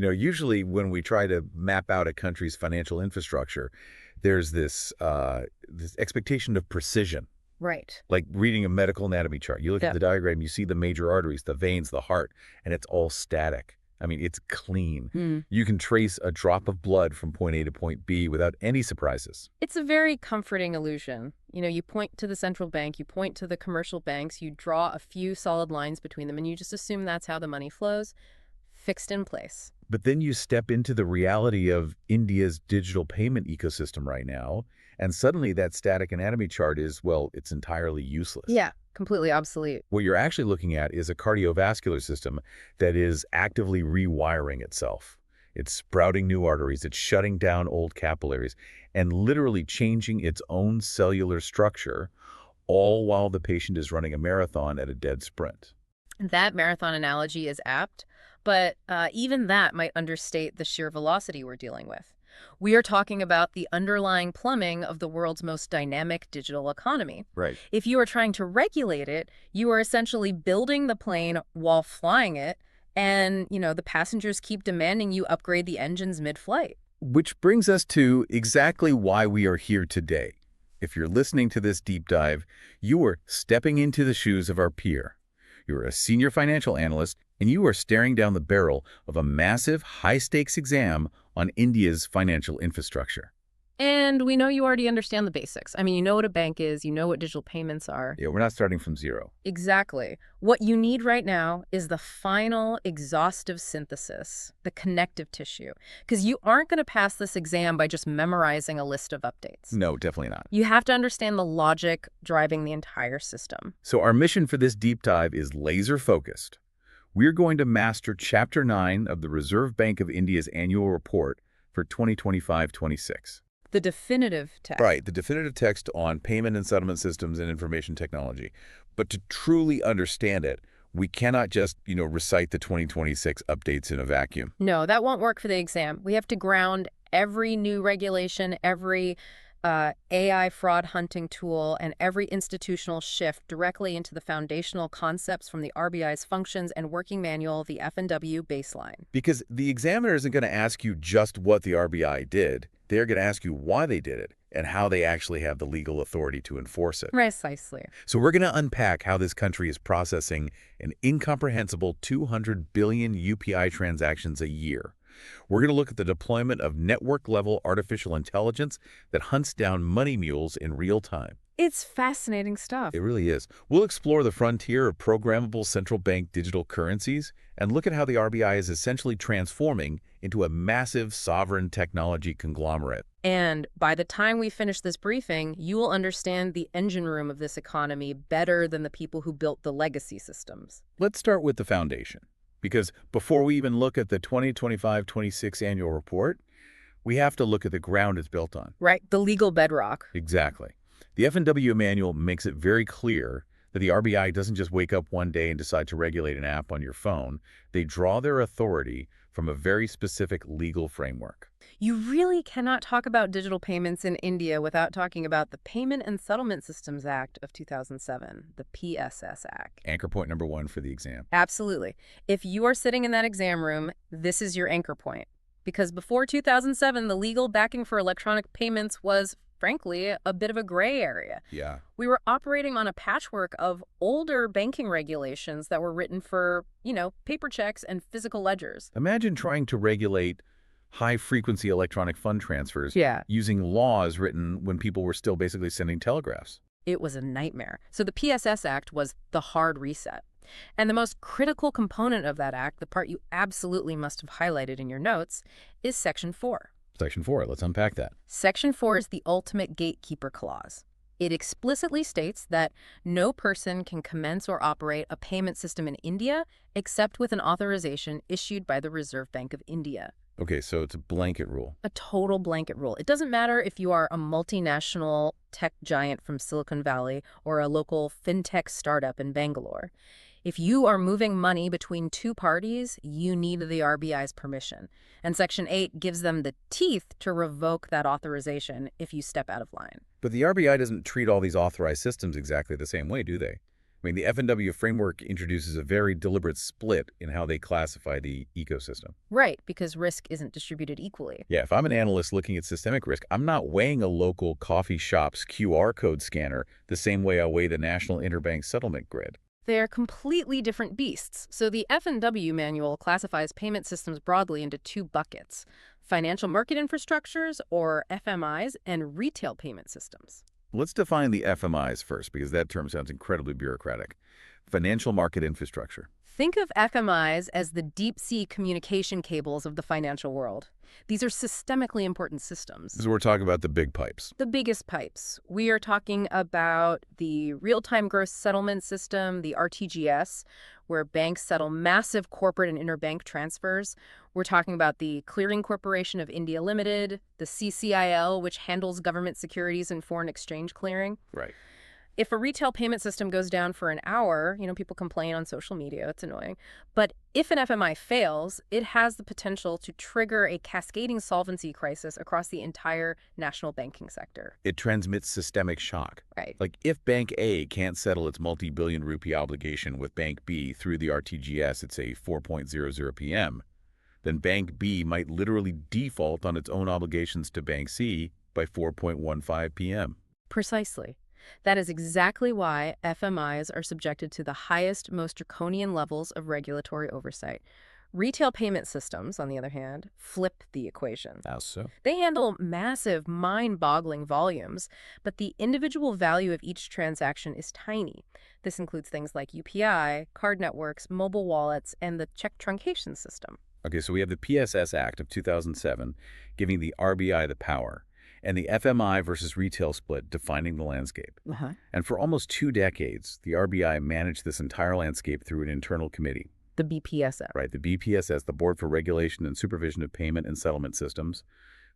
Usually when we try to map out a country's financial infrastructure, there's this expectation of precision, Right. like reading a medical anatomy chart. You look at Yeah. the diagram, you see the major arteries, the veins, the heart, and it's all static. I mean, it's clean. Hmm. You can trace a drop of blood from point A to point B without any surprises. It's a very comforting illusion. You point to the central bank, you point to the commercial banks, you draw a few solid lines between them, and you just assume that's how the money flows, fixed in place. But then you step into the reality of India's digital payment ecosystem right now, and suddenly that static anatomy chart is, well, it's entirely useless. Yeah, completely obsolete. What you're actually looking at is a cardiovascular system that is actively rewiring itself. It's sprouting new arteries, it's shutting down old capillaries, and literally changing its own cellular structure, all while the patient is running a marathon at a dead sprint. That marathon analogy is apt, but even that might understate the sheer velocity we're dealing with. We are talking about the underlying plumbing of the world's most dynamic digital economy. Right. If you are trying to regulate it, you are essentially building the plane while flying it, and, the passengers keep demanding you upgrade the engines mid-flight. Which brings us to exactly why we are here today. If you're listening to this deep dive, you are stepping into the shoes of our peer. You're a senior financial analyst, and you are staring down the barrel of a massive, high-stakes exam on India's financial infrastructure. And we know you already understand the basics. I mean, you know what a bank is, you know what digital payments are. Yeah, we're not starting from zero. Exactly. What you need right now is the final exhaustive synthesis, the connective tissue, because you aren't going to pass this exam by just memorizing a list of updates. No, definitely not. You have to understand the logic driving the entire system. So our mission for this deep dive is laser-focused. We're going to master Chapter 9 of the Reserve Bank of India's annual report for 2025-26. The definitive text. Right, the definitive text on payment and settlement systems and information technology. But to truly understand it, we cannot just, recite the 2026 updates in a vacuum. No, that won't work for the exam. We have to ground every new regulation, every AI fraud hunting tool, and every institutional shift directly into the foundational concepts from the RBI's functions and working manual, the F&W baseline. Because the examiner isn't going to ask you just what the RBI did. They're going to ask you why they did it and how they actually have the legal authority to enforce it. Precisely. So we're going to unpack how this country is processing an incomprehensible 200 billion UPI transactions a year. We're going to look at the deployment of network-level artificial intelligence that hunts down money mules in real time. It's fascinating stuff. It really is. We'll explore the frontier of programmable central bank digital currencies and look at how the RBI is essentially transforming into a massive sovereign technology conglomerate. And by the time we finish this briefing, you will understand the engine room of this economy better than the people who built the legacy systems. Let's start with the foundation. Because before we even look at the 2025-26 annual report, we have to look at the ground it's built on. Right, the legal bedrock. Exactly. The F&W manual makes it very clear that the RBI doesn't just wake up one day and decide to regulate an app on your phone. They draw their authority from a very specific legal framework. You really cannot talk about digital payments in India without talking about the Payment and Settlement Systems Act of 2007, the PSS Act. Anchor point number 1 for the exam. Absolutely. If you are sitting in that exam room, this is your anchor point. Because before 2007, the legal backing for electronic payments was, frankly, a bit of a gray area. Yeah. We were operating on a patchwork of older banking regulations that were written for, paper checks and physical ledgers. Imagine trying to regulate high-frequency electronic fund transfers Yeah. using laws written when people were still basically sending telegraphs. It was a nightmare. So the PSS Act was the hard reset. And the most critical component of that act, the part you absolutely must have highlighted in your notes, is Section 4. Section 4, let's unpack that. Section 4 is the ultimate gatekeeper clause. It explicitly states that no person can commence or operate a payment system in India except with an authorization issued by the Reserve Bank of India. Okay, so it's a blanket rule. A total blanket rule. It doesn't matter if you are a multinational tech giant from Silicon Valley or a local fintech startup in Bangalore. If you are moving money between two parties, you need the RBI's permission. And Section 8 gives them the teeth to revoke that authorization if you step out of line. But the RBI doesn't treat all these authorized systems exactly the same way, do they? I mean, the F&W framework introduces a very deliberate split in how they classify the ecosystem. Right, because risk isn't distributed equally. Yeah, if I'm an analyst looking at systemic risk, I'm not weighing a local coffee shop's QR code scanner the same way I weigh the National Interbank Settlement Grid. They're completely different beasts. So the F&W manual classifies payment systems broadly into two buckets: financial market infrastructures, or FMIs, and retail payment systems. Let's define the FMIs first, because that term sounds incredibly bureaucratic. Financial market infrastructure. Think of FMIs as the deep-sea communication cables of the financial world. These are systemically important systems. So we're talking about the big pipes. The biggest pipes. We are talking about the real-time gross settlement system, the RTGS, where banks settle massive corporate and interbank transfers. We're talking about the Clearing Corporation of India Limited, the CCIL, which handles government securities and foreign exchange clearing. Right. If a retail payment system goes down for an hour, people complain on social media, it's annoying. But if an FMI fails, it has the potential to trigger a cascading solvency crisis across the entire national banking sector. It transmits systemic shock. Right. Like if Bank A can't settle its multi-billion rupee obligation with Bank B through the RTGS at, say, 4:00 p.m., then Bank B might literally default on its own obligations to Bank C by 4:15 p.m. Precisely. That is exactly why FMIs are subjected to the highest, most draconian levels of regulatory oversight. Retail payment systems, on the other hand, flip the equation. How so? They handle massive, mind-boggling volumes, but the individual value of each transaction is tiny. This includes things like UPI, card networks, mobile wallets, and the check truncation system. Okay, so we have the PSS Act of 2007 giving the RBI the power, and the FMI versus retail split defining the landscape. And for almost 2 decades, the RBI managed this entire landscape through an internal committee. The BPSF. Right, the BPSS, the Board for Regulation and Supervision of Payment and Settlement Systems.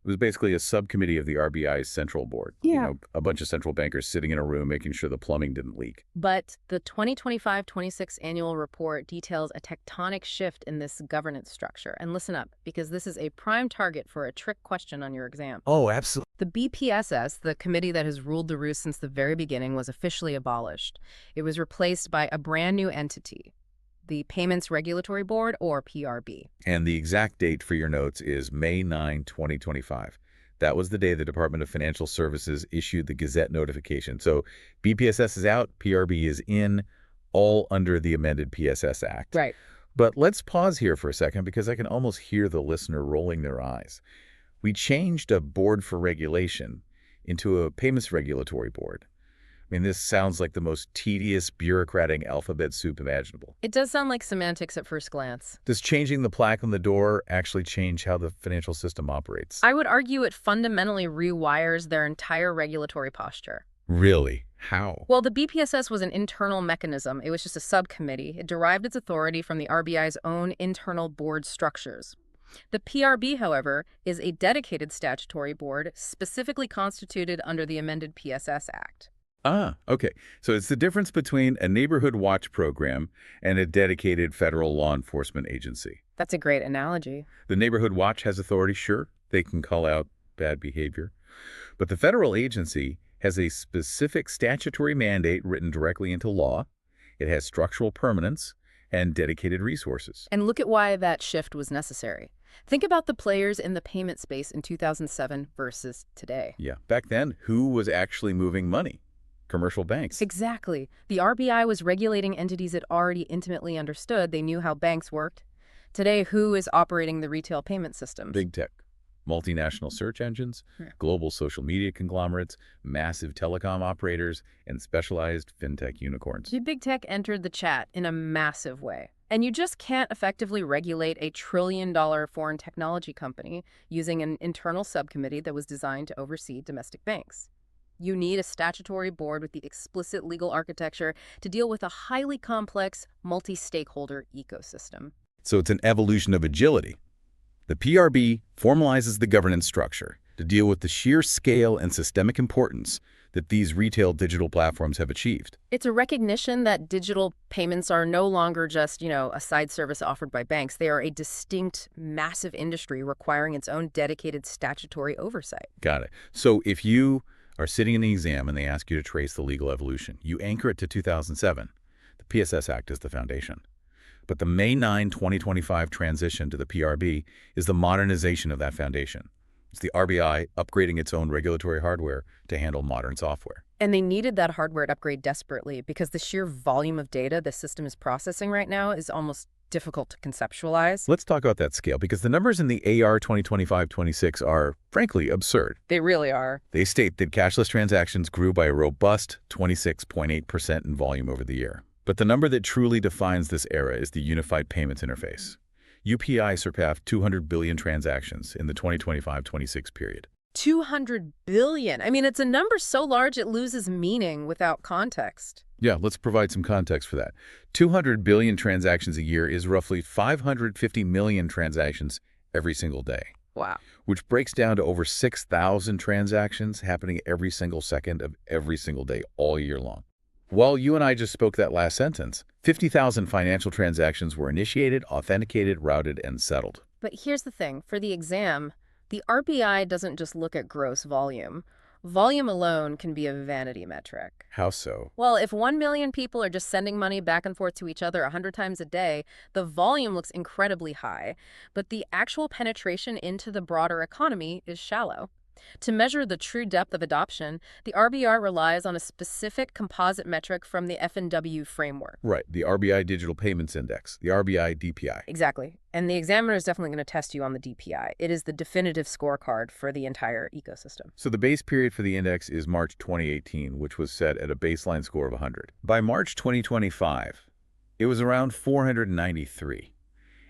It was basically a subcommittee of the RBI's central board. Yeah. A bunch of central bankers sitting in a room making sure the plumbing didn't leak. But the 2025-26 annual report details a tectonic shift in this governance structure. And listen up, because this is a prime target for a trick question on your exam. Oh, absolutely. The BPSS, the committee that has ruled the roost since the very beginning, was officially abolished. It was replaced by a brand new entity, the Payments Regulatory Board, or PRB. And the exact date for your notes is May 9, 2025. That was the day the Department of Financial Services issued the Gazette notification. So BPSS is out, PRB is in, all under the amended PSS Act. Right. But let's pause here for a second because I can almost hear the listener rolling their eyes. We changed a board for regulation into a payments regulatory board. I mean, this sounds like the most tedious, bureaucratic alphabet soup imaginable. It does sound like semantics at first glance. Does changing the plaque on the door actually change how the financial system operates? I would argue it fundamentally rewires their entire regulatory posture. Really? How? Well, the BPSS was an internal mechanism. It was just a subcommittee. It derived its authority from the RBI's own internal board structures. The PRB, however, is a dedicated statutory board specifically constituted under the amended PSS Act. Ah, okay. So it's the difference between a neighborhood watch program and a dedicated federal law enforcement agency. That's a great analogy. The neighborhood watch has authority, sure. They can call out bad behavior. But the federal agency has a specific statutory mandate written directly into law. It has structural permanence and dedicated resources. And look at why that shift was necessary. Think about the players in the payment space in 2007 versus today. Yeah. Back then, who was actually moving money? Commercial banks. Exactly. The RBI was regulating entities it already intimately understood. They knew how banks worked. Today, who is operating the retail payment systems? Big tech. Multinational search engines, global social media conglomerates, massive telecom operators, and specialized fintech unicorns. The big tech entered the chat in a massive way. And you just can't effectively regulate a trillion-dollar foreign technology company using an internal subcommittee that was designed to oversee domestic banks. You need a statutory board with the explicit legal architecture to deal with a highly complex, multi-stakeholder ecosystem. So it's an evolution of agility. The PRB formalizes the governance structure to deal with the sheer scale and systemic importance that these retail digital platforms have achieved. It's a recognition that digital payments are no longer just, a side service offered by banks. They are a distinct, massive industry requiring its own dedicated statutory oversight. Got it. So if you are sitting in the exam and they ask you to trace the legal evolution, you anchor it to 2007. PSS Act is the foundation. But the May 9, 2025 transition to the PRB is the modernization of that foundation. It's the RBI upgrading its own regulatory hardware to handle modern software. And they needed that hardware to upgrade desperately because the sheer volume of data the system is processing right now is almost difficult to conceptualize. Let's talk about that scale, because the numbers in the AR 2025-26 are, frankly, absurd. They really are. They state that cashless transactions grew by a robust 26.8% in volume over the year. But the number that truly defines this era is the Unified Payments Interface. UPI surpassed 200 billion transactions in the 2025-26 period. 200 billion. I mean, it's a number so large it loses meaning without context. Yeah, let's provide some context for that. 200 billion transactions a year is roughly 550 million transactions every single day. Wow. Which breaks down to over 6,000 transactions happening every single second of every single day, all year long. While you and I just spoke that last sentence, 50,000 financial transactions were initiated, authenticated, routed, and settled. But here's the thing. For the exam, the RBI doesn't just look at gross volume. Volume alone can be a vanity metric. How so? Well, if 1 million people are just sending money back and forth to each other 100 times a day, the volume looks incredibly high, but the actual penetration into the broader economy is shallow. To measure the true depth of adoption, the RBI relies on a specific composite metric from the F&W framework. Right, the RBI Digital Payments Index, the RBI DPI. Exactly. And the examiner is definitely going to test you on the DPI. It is the definitive scorecard for the entire ecosystem. So the base period for the index is March 2018, which was set at a baseline score of 100. By March 2025, it was around 493.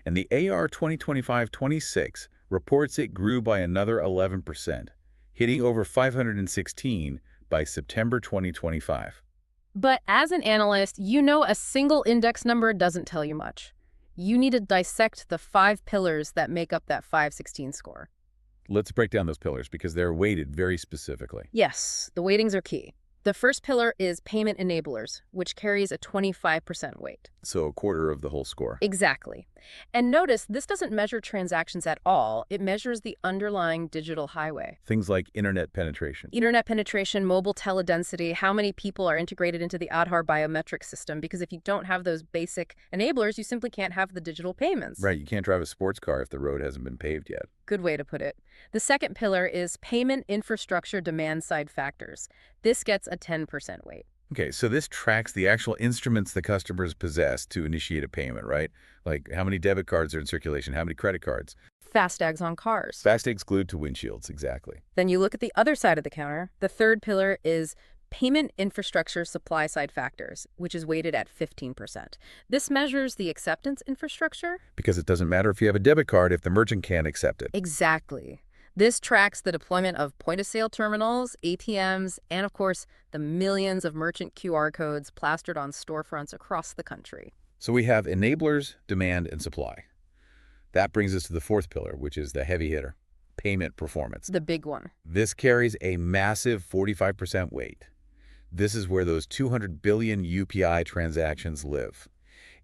And the AR 2025-26 reports it grew by another 11%, hitting over 516 by September 2025. But as an analyst, you know a single index number doesn't tell you much. You need to dissect the 5 pillars that make up that 516 score. Let's break down those pillars because they're weighted very specifically. Yes, the weightings are key. The first pillar is payment enablers, which carries a 25% weight. So a quarter of the whole score. Exactly. And notice, this doesn't measure transactions at all. It measures the underlying digital highway. Things like internet penetration. Internet penetration, mobile teledensity, how many people are integrated into the Aadhaar biometric system, because if you don't have those basic enablers, you simply can't have the digital payments. Right, you can't drive a sports car if the road hasn't been paved yet. Good way to put it. The second pillar is payment infrastructure demand-side factors. This gets a 10% weight. Okay, so this tracks the actual instruments the customers possess to initiate a payment, right? Like how many debit cards are in circulation, how many credit cards. Fastags on cars. Fastags glued to windshields, exactly. Then you look at the other side of the counter. The third pillar is payment infrastructure supply-side factors, which is weighted at 15%. This measures the acceptance infrastructure. Because it doesn't matter if you have a debit card if the merchant can't accept it. Exactly. This tracks the deployment of point-of-sale terminals, ATMs, and of course, the millions of merchant QR codes plastered on storefronts across the country. So we have enablers, demand, and supply. That brings us to the fourth pillar, which is the heavy hitter, payment performance. The big one. This carries a massive 45% weight. This is where those 200 billion UPI transactions live.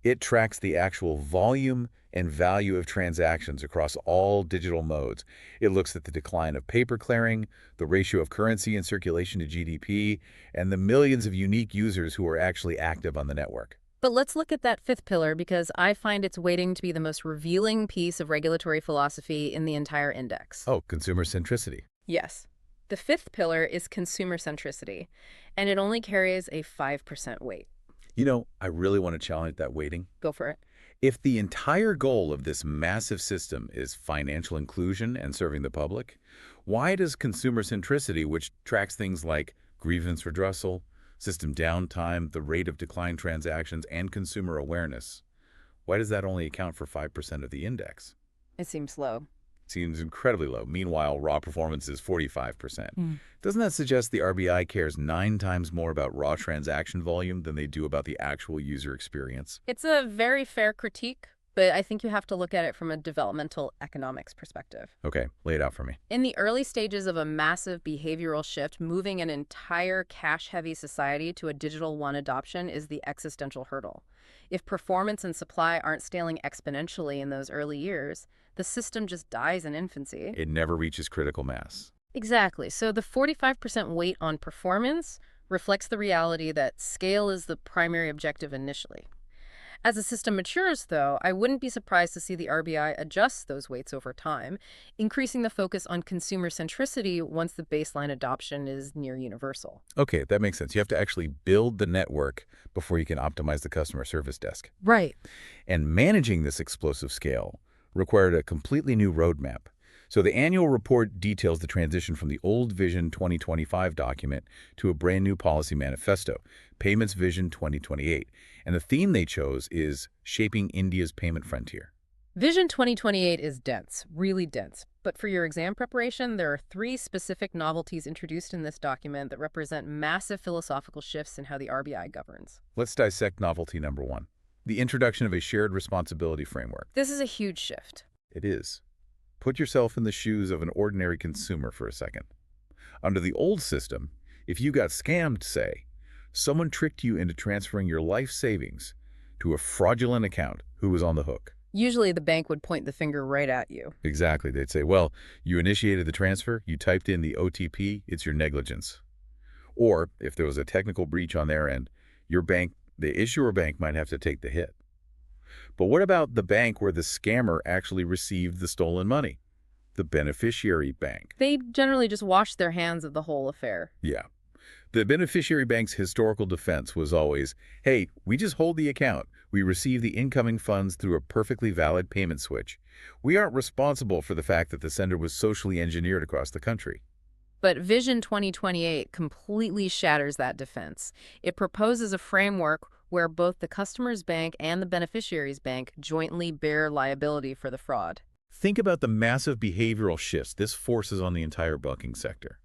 It tracks the actual volume and value of transactions across all digital modes. It looks at the decline of paper clearing, the ratio of currency in circulation to GDP, and the millions of unique users who are actually active on the network. But let's look at that fifth pillar because I find its weighting to be the most revealing piece of regulatory philosophy in the entire index. Oh, consumer centricity. Yes. The fifth pillar is consumer centricity, and it only carries a 5% weight. You know, I really want to challenge that weighting. Go for it. If the entire goal of this massive system is financial inclusion and serving the public, why does consumer centricity, which tracks things like grievance redressal, system downtime, the rate of decline transactions, and consumer awareness, why does that only account for 5% of the index? It seems low. Seems incredibly low. Meanwhile, raw performance is 45%. Doesn't that suggest the RBI cares 9 times more about raw transaction volume than they do about the actual user experience? It's a very fair critique, but I think you have to look at it from a developmental economics perspective. Okay, lay it out for me. In the early stages of a massive behavioral shift, moving an entire cash-heavy society to a digital one adoption is the existential hurdle. If performance and supply aren't scaling exponentially in those early years, the system just dies in infancy. It never reaches critical mass. Exactly. So the 45% weight on performance reflects the reality that scale is the primary objective initially. As the system matures, though, I wouldn't be surprised to see the RBI adjust those weights over time, increasing the focus on consumer centricity once the baseline adoption is near universal. Okay, that makes sense. You have to actually build the network before you can optimize the customer service desk. Right. And managing this explosive scale required a completely new roadmap. So the annual report details the transition from the old Vision 2025 document to a brand new policy manifesto, Payments Vision 2028. And the theme they chose is Shaping India's Payment Frontier. Vision 2028 is dense, really dense. But for your exam preparation, there are 3 specific novelties introduced in this document that represent massive philosophical shifts in how the RBI governs. Let's dissect novelty number 1, the introduction of a shared responsibility framework. This is a huge shift. It is. Put yourself in the shoes of an ordinary consumer for a second. Under the old system, if you got scammed, say, someone tricked you into transferring your life savings to a fraudulent account, who was on the hook? Usually the bank would point the finger right at you. Exactly. They'd say, well, you initiated the transfer, you typed in the OTP, it's your negligence. Or, if there was a technical breach on their end, your bank, the issuer bank, might have to take the hit. But what about the bank where the scammer actually received the stolen money? The beneficiary bank. They generally just wash their hands of the whole affair. Yeah. The beneficiary bank's historical defense was always, hey, we just hold the account. We receive the incoming funds through a perfectly valid payment switch. We aren't responsible for the fact that the sender was socially engineered across the country. But Vision 2028 completely shatters that defense. It proposes a framework where both the customer's bank and the beneficiary's bank jointly bear liability for the fraud. Think about the massive behavioral shifts this forces on the entire banking sector.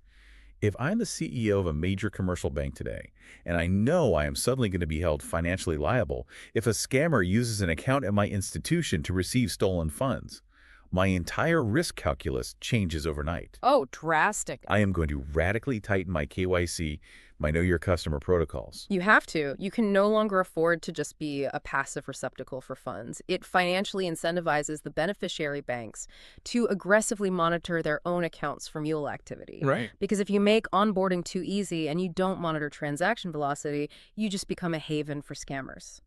If I'm the CEO of a major commercial bank today, and I know I am suddenly going to be held financially liable if a scammer uses an account at my institution to receive stolen funds, my entire risk calculus changes overnight. Oh, drastic. I am going to radically tighten my KYC, my Know Your Customer protocols. You have to. You can no longer afford to just be a passive receptacle for funds. It financially incentivizes the beneficiary banks to aggressively monitor their own accounts for mule activity. Right. Because if you make onboarding too easy and you don't monitor transaction velocity, you just become a haven for scammers.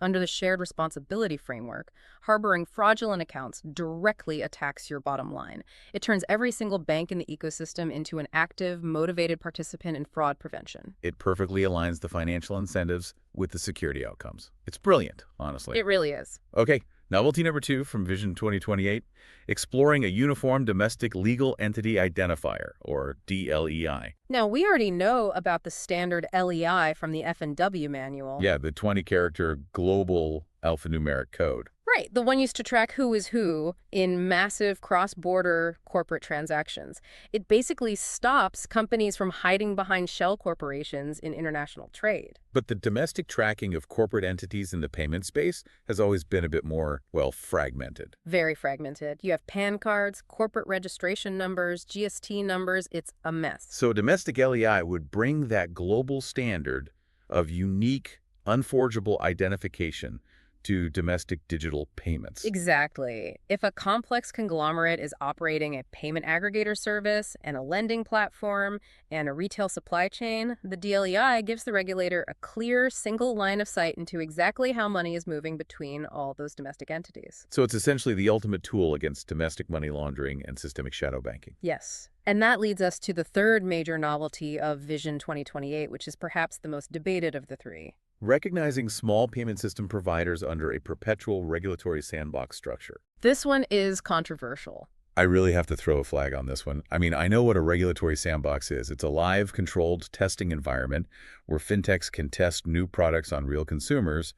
Under the shared responsibility framework, harboring fraudulent accounts directly attacks your bottom line. It turns every single bank in the ecosystem into an active, motivated participant in fraud prevention. It perfectly aligns the financial incentives with the security outcomes. It's brilliant, honestly. It really is. Okay, novelty number 2 from Vision 2028, exploring a uniform domestic legal entity identifier, or DLEI. Now, we already know about the standard LEI from the F&W manual. Yeah, the 20-character global alphanumeric code. Right, the one used to track who is who in massive cross-border corporate transactions. It basically stops companies from hiding behind shell corporations in international trade. But the domestic tracking of corporate entities in the payment space has always been a bit more, well, fragmented. Very fragmented. You have PAN cards, corporate registration numbers, GST numbers. It's a mess. So domestic LEI would bring that global standard of unique, unforgeable identification to domestic digital payments. Exactly. If a complex conglomerate is operating a payment aggregator service and a lending platform and a retail supply chain, the DLEI gives the regulator a clear single line of sight into exactly how money is moving between all those domestic entities. So it's essentially the ultimate tool against domestic money laundering and systemic shadow banking. Yes. And that leads us to the third major novelty of Vision 2028, which is perhaps the most debated of the 3. Recognizing small payment system providers under a perpetual regulatory sandbox structure. This one is controversial. I really have to throw a flag on this one. I mean, I know what a regulatory sandbox is. It's a live, controlled testing environment where fintechs can test new products on real consumers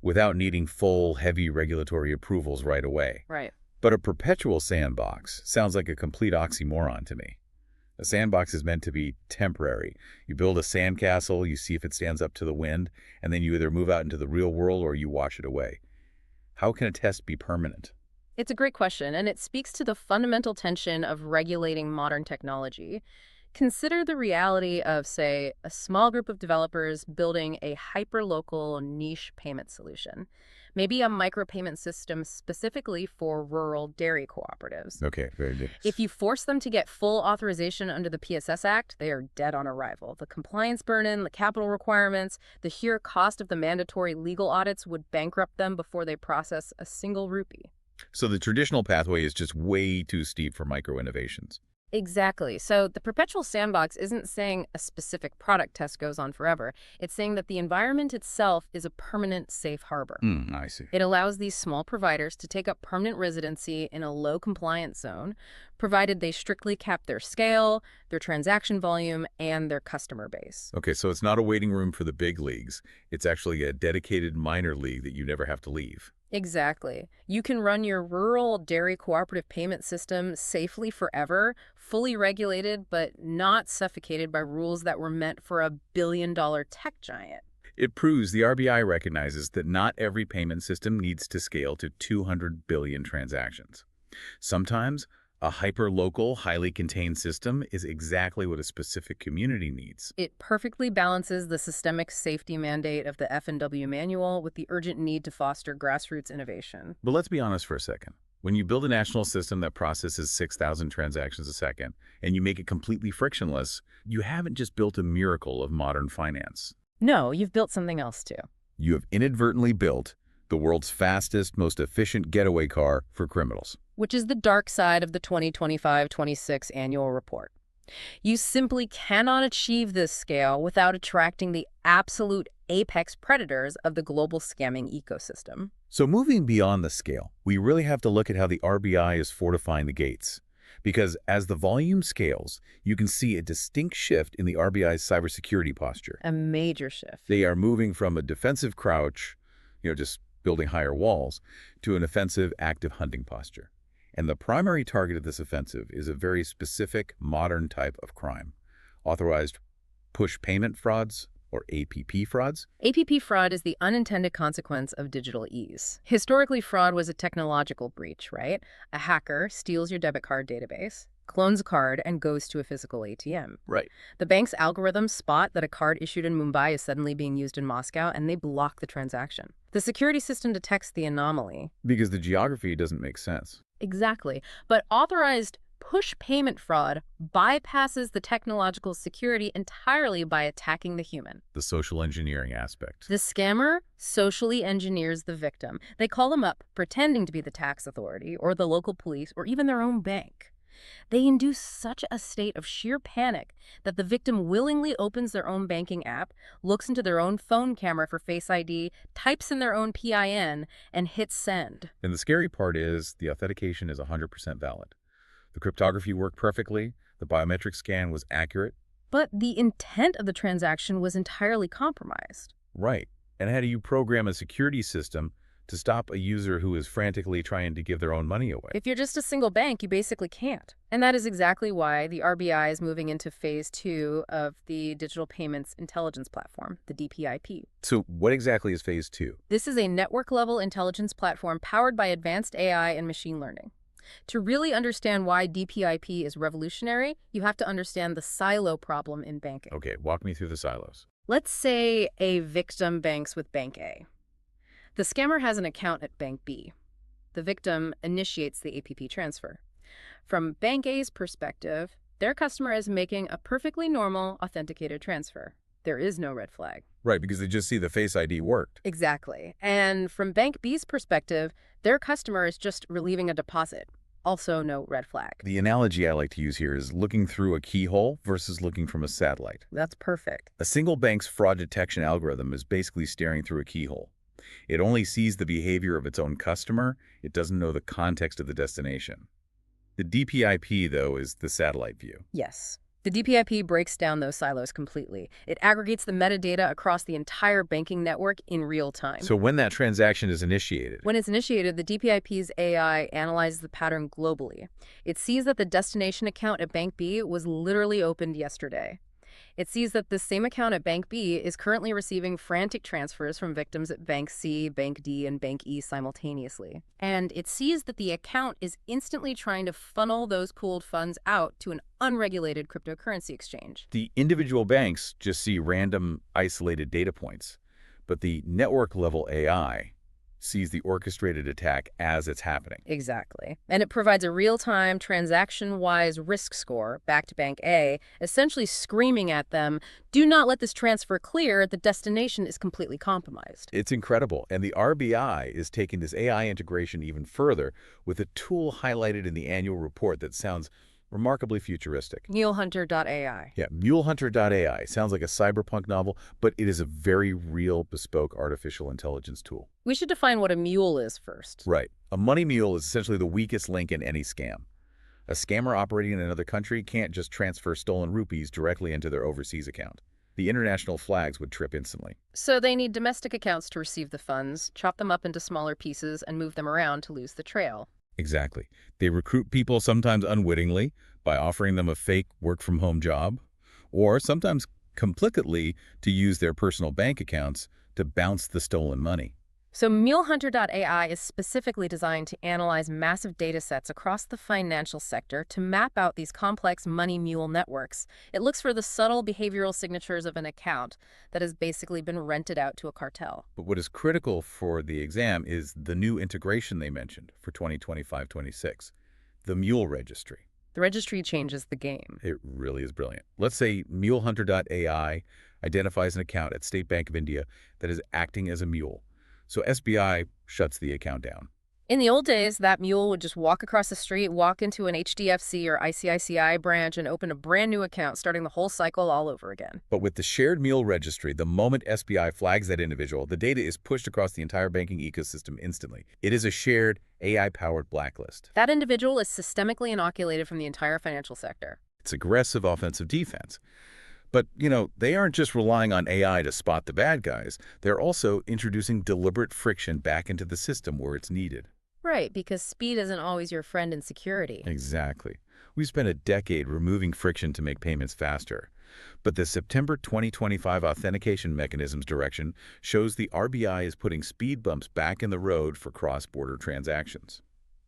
without needing full, heavy regulatory approvals right away. Right. But a perpetual sandbox sounds like a complete oxymoron to me. A sandbox is meant to be temporary. You build a sandcastle, you see if it stands up to the wind, and then you either move out into the real world or you wash it away. How can a test be permanent? It's a great question, and it speaks to the fundamental tension of regulating modern technology. Consider the reality of, say, a small group of developers building a hyperlocal niche payment solution. Maybe a micropayment system specifically for rural dairy cooperatives. Okay, very good. If you force them to get full authorization under the PSS Act, they are dead on arrival. The compliance burden, the capital requirements, the sheer cost of the mandatory legal audits would bankrupt them before they process a single rupee. So the traditional pathway is just way too steep for micro-innovations. Exactly. So the perpetual sandbox isn't saying a specific product test goes on forever. It's saying that the environment itself is a permanent safe harbor. I see. It allows these small providers to take up permanent residency in a low compliance zone, provided they strictly cap their scale, their transaction volume, and their customer base. Okay, so it's not a waiting room for the big leagues. It's actually a dedicated minor league that you never have to leave. Exactly. You can run your rural dairy cooperative payment system safely forever, fully regulated, but not suffocated by rules that were meant for a billion-dollar tech giant. It proves the RBI recognizes that not every payment system needs to scale to 200 billion transactions. Sometimes, a hyper-local, highly contained system is exactly what a specific community needs. It perfectly balances the systemic safety mandate of the F&W manual with the urgent need to foster grassroots innovation. But let's be honest for a second. When you build a national system that processes 6,000 transactions a second, and you make it completely frictionless, you haven't just built a miracle of modern finance. No, you've built something else too. You have inadvertently built the world's fastest, most efficient getaway car for criminals. Which is the dark side of the 2025-26 annual report. You simply cannot achieve this scale without attracting the absolute apex predators of the global scamming ecosystem. So moving beyond the scale, we really have to look at how the RBI is fortifying the gates. Because as the volume scales, you can see a distinct shift in the RBI's cybersecurity posture. A major shift. They are moving from a defensive crouch, just building higher walls, to an offensive, active hunting posture. And the primary target of this offensive is a very specific, modern type of crime, authorized push payment frauds, or APP frauds. APP fraud is the unintended consequence of digital ease. Historically, fraud was a technological breach, right? A hacker steals your debit card database, clones a card, and goes to a physical ATM. Right. The bank's algorithms spot that a card issued in Mumbai is suddenly being used in Moscow, and they block the transaction. The security system detects the anomaly. Because the geography doesn't make sense. Exactly. But authorized push payment fraud bypasses the technological security entirely by attacking the human. The social engineering aspect. The scammer socially engineers the victim. They call them up pretending to be the tax authority or the local police or even their own bank. They induce such a state of sheer panic that the victim willingly opens their own banking app, looks into their own phone camera for Face ID, types in their own PIN, and hits send. And the scary part is the authentication is 100% valid. The cryptography worked perfectly, the biometric scan was accurate. But the intent of the transaction was entirely compromised. Right. And how do you program a security system to stop a user who is frantically trying to give their own money away? If you're just a single bank, you basically can't. And that is exactly why the RBI is moving into phase 2 of the Digital Payments Intelligence Platform, the DPIP. So what exactly is phase 2? This is a network-level intelligence platform powered by advanced AI and machine learning. To really understand why DPIP is revolutionary, you have to understand the silo problem in banking. Okay, walk me through the silos. Let's say a victim banks with Bank A. The scammer has an account at Bank B. The victim initiates the APP transfer. From Bank A's perspective, their customer is making a perfectly normal, authenticated transfer. There is no red flag. Right, because they just see the Face ID worked. Exactly. And from Bank B's perspective, their customer is just relieving a deposit. Also no red flag. The analogy I like to use here is looking through a keyhole versus looking from a satellite. That's perfect. A single bank's fraud detection algorithm is basically staring through a keyhole. It only sees the behavior of its own customer. It doesn't know the context of the destination. The DPIP, though, is the satellite view. Yes. The DPIP breaks down those silos completely. It aggregates the metadata across the entire banking network in real time. So when that transaction is initiated... When it's initiated, the DPIP's AI analyzes the pattern globally. It sees that the destination account at Bank B was literally opened yesterday. It sees that the same account at Bank B is currently receiving frantic transfers from victims at Bank C, Bank D, and Bank E simultaneously. And it sees that the account is instantly trying to funnel those pooled funds out to an unregulated cryptocurrency exchange. The individual banks just see random, isolated data points, but the network-level AI sees the orchestrated attack as it's happening. Exactly. And it provides a real-time, transaction-wise risk score back to Bank A, essentially screaming at them, do not let this transfer clear, the destination is completely compromised. It's incredible, and the RBI is taking this AI integration even further with a tool highlighted in the annual report that sounds remarkably futuristic. Mulehunter.ai. Yeah, mulehunter.ai sounds like a cyberpunk novel, but it is a very real, bespoke artificial intelligence tool. We should define what a mule is first. Right. A money mule is essentially the weakest link in any scam. A scammer operating in another country can't just transfer stolen rupees directly into their overseas account. The international flags would trip instantly. So they need domestic accounts to receive the funds, chop them up into smaller pieces, and move them around to lose the trail. Exactly. They recruit people sometimes unwittingly by offering them a fake work-from-home job, or sometimes complicitly to use their personal bank accounts to bounce the stolen money. So mulehunter.ai is specifically designed to analyze massive data sets across the financial sector to map out these complex money mule networks. It looks for the subtle behavioral signatures of an account that has basically been rented out to a cartel. But what is critical for the exam is the new integration they mentioned for 2025-26, the Mule Registry. The registry changes the game. It really is brilliant. Let's say mulehunter.ai identifies an account at State Bank of India that is acting as a mule. So SBI shuts the account down. In the old days, that mule would just walk across the street, walk into an HDFC or ICICI branch, and open a brand new account, starting the whole cycle all over again. But with the shared mule registry, the moment SBI flags that individual, the data is pushed across the entire banking ecosystem instantly. It is a shared AI-powered blacklist. That individual is systemically inoculated from the entire financial sector. It's aggressive offensive defense. But, they aren't just relying on AI to spot the bad guys. They're also introducing deliberate friction back into the system where it's needed. Right, because speed isn't always your friend in security. Exactly. We've spent a decade removing friction to make payments faster. But the September 2025 Authentication Mechanisms Direction shows the RBI is putting speed bumps back in the road for cross-border transactions.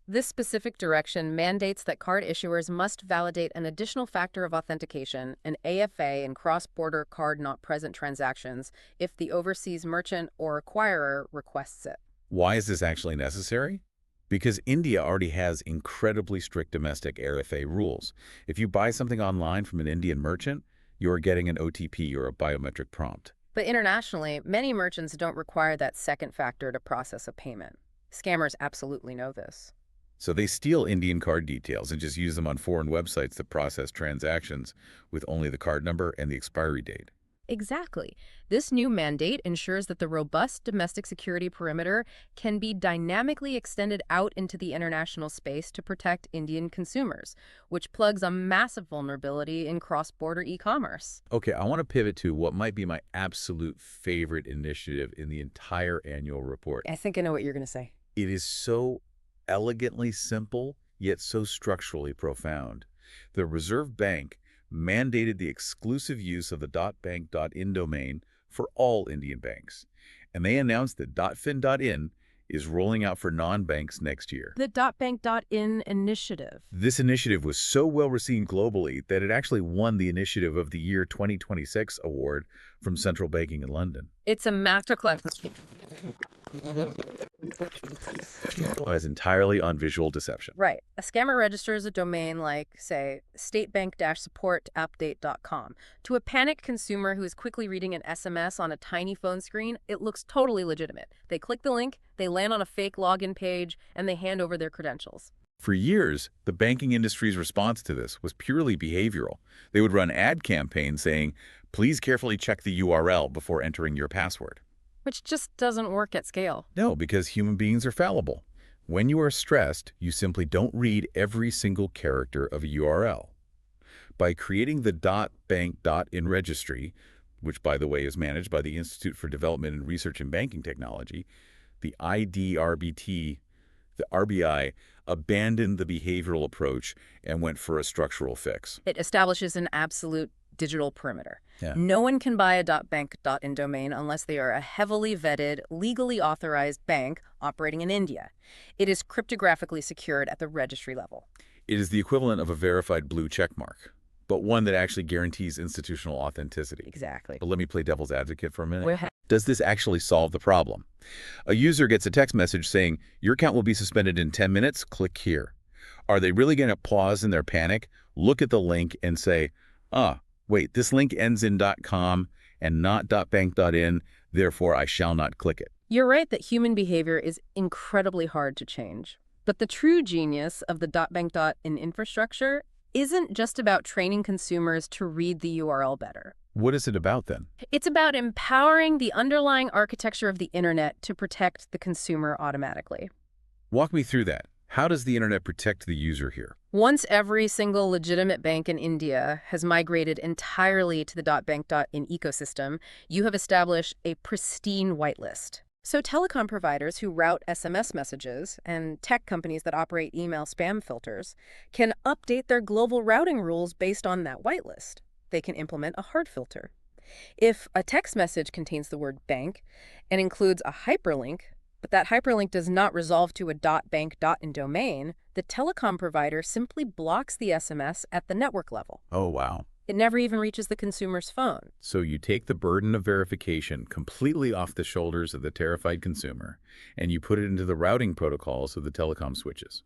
This specific direction mandates that card issuers must validate an additional factor of authentication, an AFA, in cross-border card-not-present transactions if the overseas merchant or acquirer requests it. Why is this actually necessary? Because India already has incredibly strict domestic AFA rules. If you buy something online from an Indian merchant, you are getting an OTP or a biometric prompt. But internationally, many merchants don't require that second factor to process a payment. Scammers absolutely know this. So they steal Indian card details and just use them on foreign websites to process transactions with only the card number and the expiry date. Exactly. This new mandate ensures that the robust domestic security perimeter can be dynamically extended out into the international space to protect Indian consumers, which plugs a massive vulnerability in cross-border e-commerce. Okay, I want to pivot to what might be my absolute favorite initiative in the entire annual report. I think I know what you're going to say. It is so elegantly simple, yet so structurally profound. The Reserve Bank mandated the exclusive use of the .bank.in domain for all Indian banks, and they announced that .fin.in is rolling out for non-banks next year. The .bank.in initiative. This initiative was so well received globally that it actually won the Initiative of the Year 2026 award from Central Banking in London. It's a masterclass. As entirely on visual deception. Right. A scammer registers a domain like, say, statebank-support-update.com. To a panicked consumer who is quickly reading an SMS on a tiny phone screen, it looks totally legitimate. They click the link, they land on a fake login page, and they hand over their credentials. For years, the banking industry's response to this was purely behavioral. They would run ad campaigns saying, please carefully check the URL before entering your password. Which just doesn't work at scale. No, because human beings are fallible. When you are stressed, you simply don't read every single character of a URL. By creating the .bank.in registry, which, by the way, is managed by the Institute for Development and Research in Banking Technology, the IDRBT, the RBI, abandoned the behavioral approach and went for a structural fix. It establishes an absolute digital perimeter. Yeah. No one can buy a .bank.in domain unless they are a heavily vetted, legally authorized bank operating in India. It is cryptographically secured at the registry level. It is the equivalent of a verified blue check mark. but one that actually guarantees institutional authenticity. Exactly. But let me play devil's advocate for a minute. We're Does this actually solve the problem? A user gets a text message saying, your account will be suspended in 10 minutes, click here. Are they really going to pause in their panic, look at the link, and say, wait, this link ends in .com and not .bank.in, therefore I shall not click it? You're right that human behavior is incredibly hard to change. But the true genius of the .bank.in infrastructure isn't just about training consumers to read the URL better. What is it about then? It's about empowering the underlying architecture of the internet to protect the consumer automatically. Walk me through that. How does the internet protect the user here? Once every single legitimate bank in India has migrated entirely to the .bank.in ecosystem, you have established a pristine whitelist. So telecom providers who route SMS messages and tech companies that operate email spam filters can update their global routing rules based on that whitelist. They can implement a hard filter. If a text message contains the word bank and includes a hyperlink, but that hyperlink does not resolve to a .bank.in domain, the telecom provider simply blocks the SMS at the network level. Oh, wow. It never even reaches the consumer's phone. So you take the burden of verification completely off the shoulders of the terrified consumer, and you put it into the routing protocols of the telecom switches.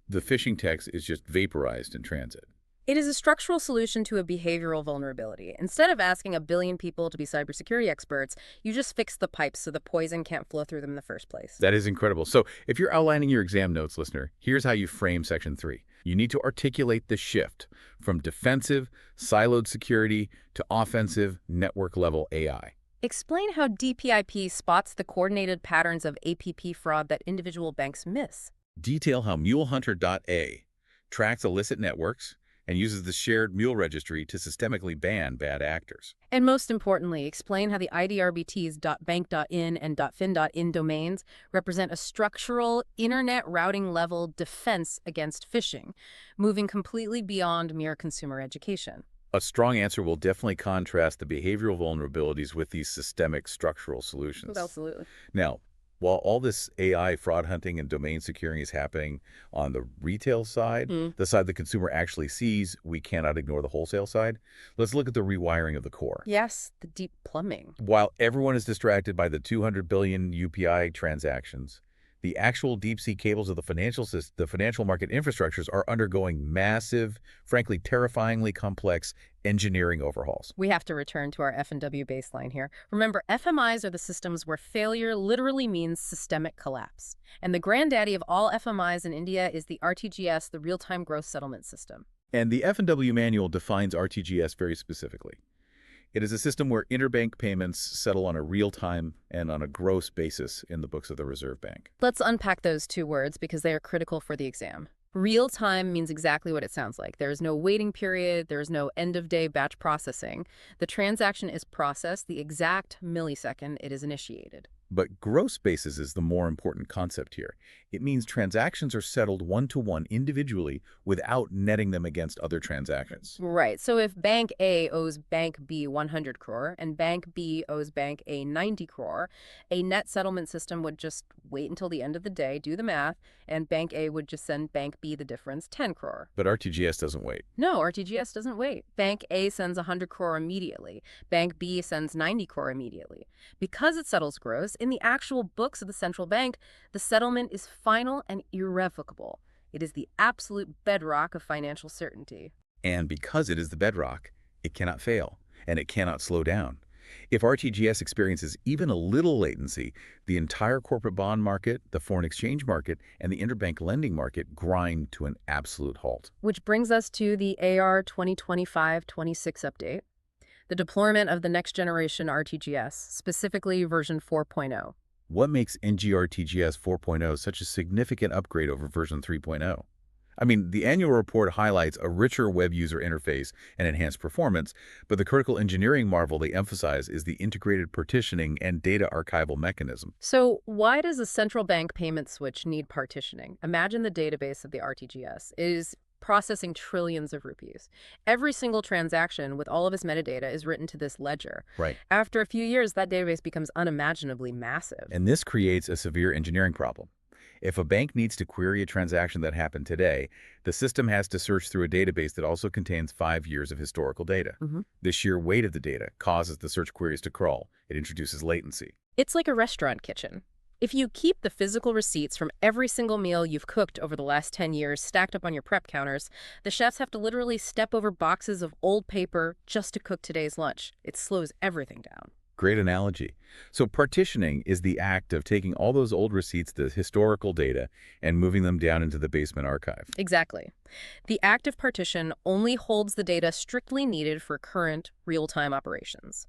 The phishing text is just vaporized in transit. It is a structural solution to a behavioral vulnerability. Instead of asking a billion people to be cybersecurity experts, you just fix the pipes so the poison can't flow through them in the first place. That is incredible. So if you're outlining your exam notes, listener, here's how you frame Section 3. You need to articulate the shift from defensive, siloed security to offensive, network-level AI. Explain how DPIP spots the coordinated patterns of APP fraud that individual banks miss. Detail how MuleHunter.A tracks illicit networks and uses the shared Mule registry to systemically ban bad actors. And most importantly, explain how the IDRBT's .bank.in and .fin.in domains represent a structural, internet routing level defense against phishing, moving completely beyond mere consumer education. A strong answer will definitely contrast the behavioral vulnerabilities with these systemic structural solutions. Absolutely. Now, while all this AI fraud hunting and domain securing is happening on the retail side, the side the consumer actually sees, we cannot ignore the wholesale side. Let's look at the rewiring of the core. Yes, the deep plumbing. While everyone is distracted by the 200 billion UPI transactions, the actual deep-sea cables of the financial market infrastructures are undergoing massive, frankly, terrifyingly complex engineering overhauls. We have to return to our F&W baseline here. Remember, FMIs are the systems where failure literally means systemic collapse. And the granddaddy of all FMIs in India is the RTGS, the Real-Time Gross Settlement System. And the F&W manual defines RTGS very specifically. It is a system where interbank payments settle on a real-time and on a gross basis in the books of the Reserve Bank. Let's unpack those two words because they are critical for the exam. Real-time means exactly what it sounds like. There is no waiting period. There is no end-of-day batch processing. The transaction is processed the exact millisecond it is initiated. But gross basis is the more important concept here. It means transactions are settled one-to-one individually without netting them against other transactions. Right. So if Bank A owes Bank B 100 crore and Bank B owes Bank A 90 crore, a net settlement system would just wait until the end of the day, do the math, and Bank A would just send Bank B the difference, 10 crore. But RTGS doesn't wait. No, RTGS doesn't wait. Bank A sends 100 crore immediately. Bank B sends 90 crore immediately. Because it settles gross, in the actual books of the central bank, the settlement is final and irrevocable. It is the absolute bedrock of financial certainty. And because it is the bedrock, it cannot fail, and it cannot slow down. If RTGS experiences even a little latency, the entire corporate bond market, the foreign exchange market, and the interbank lending market grind to an absolute halt. Which brings us to the AR 2025-26 update, the deployment of the next generation RTGS, specifically version 4.0. What makes NGRTGS 4.0 such a significant upgrade over version 3.0? I mean, the annual report highlights a richer web user interface and enhanced performance, but the critical engineering marvel they emphasize is the integrated partitioning and data archival mechanism. So why does a central bank payment switch need partitioning? Imagine the database of the RTGS. It is processing trillions of rupees. Every single transaction with all of its metadata is written to this ledger. Right. After a few years, that database becomes unimaginably massive. And this creates a severe engineering problem. If a bank needs to query a transaction that happened today, the system has to search through a database that also contains 5 years of historical data. The sheer weight of the data causes the search queries to crawl. It introduces latency. It's like a restaurant kitchen. If you keep the physical receipts from every single meal you've cooked over the last 10 years stacked up on your prep counters, the chefs have to literally step over boxes of old paper just to cook today's lunch. It slows everything down. Great analogy. So partitioning is the act of taking all those old receipts, the historical data, and moving them down into the basement archive. Exactly. The active partition only holds the data strictly needed for current, real-time operations.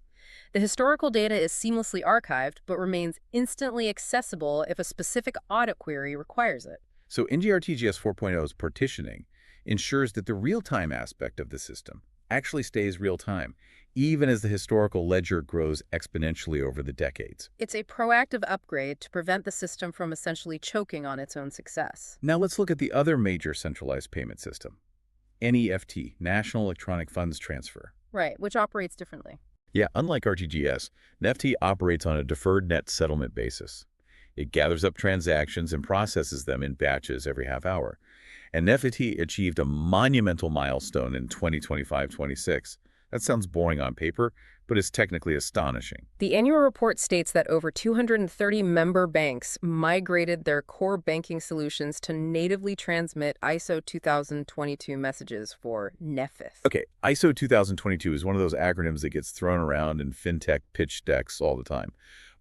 The historical data is seamlessly archived, but remains instantly accessible if a specific audit query requires it. So NGRTGS 4.0's partitioning ensures that the real-time aspect of the system actually stays real-time, even as the historical ledger grows exponentially over the decades. It's a proactive upgrade to prevent the system from essentially choking on its own success. Now let's look at the other major centralized payment system, NEFT, National Electronic Funds Transfer. Right, which operates differently. Yeah, unlike RTGS, NEFT operates on a deferred net settlement basis. It gathers up transactions and processes them in batches every half hour. And NEFT achieved a monumental milestone in 2025-26. That sounds boring on paper, but is technically astonishing. The annual report states that over 230 member banks migrated their core banking solutions to natively transmit ISO 2022 messages for NEFIT. Okay, ISO 2022 is one of those acronyms that gets thrown around in fintech pitch decks all the time.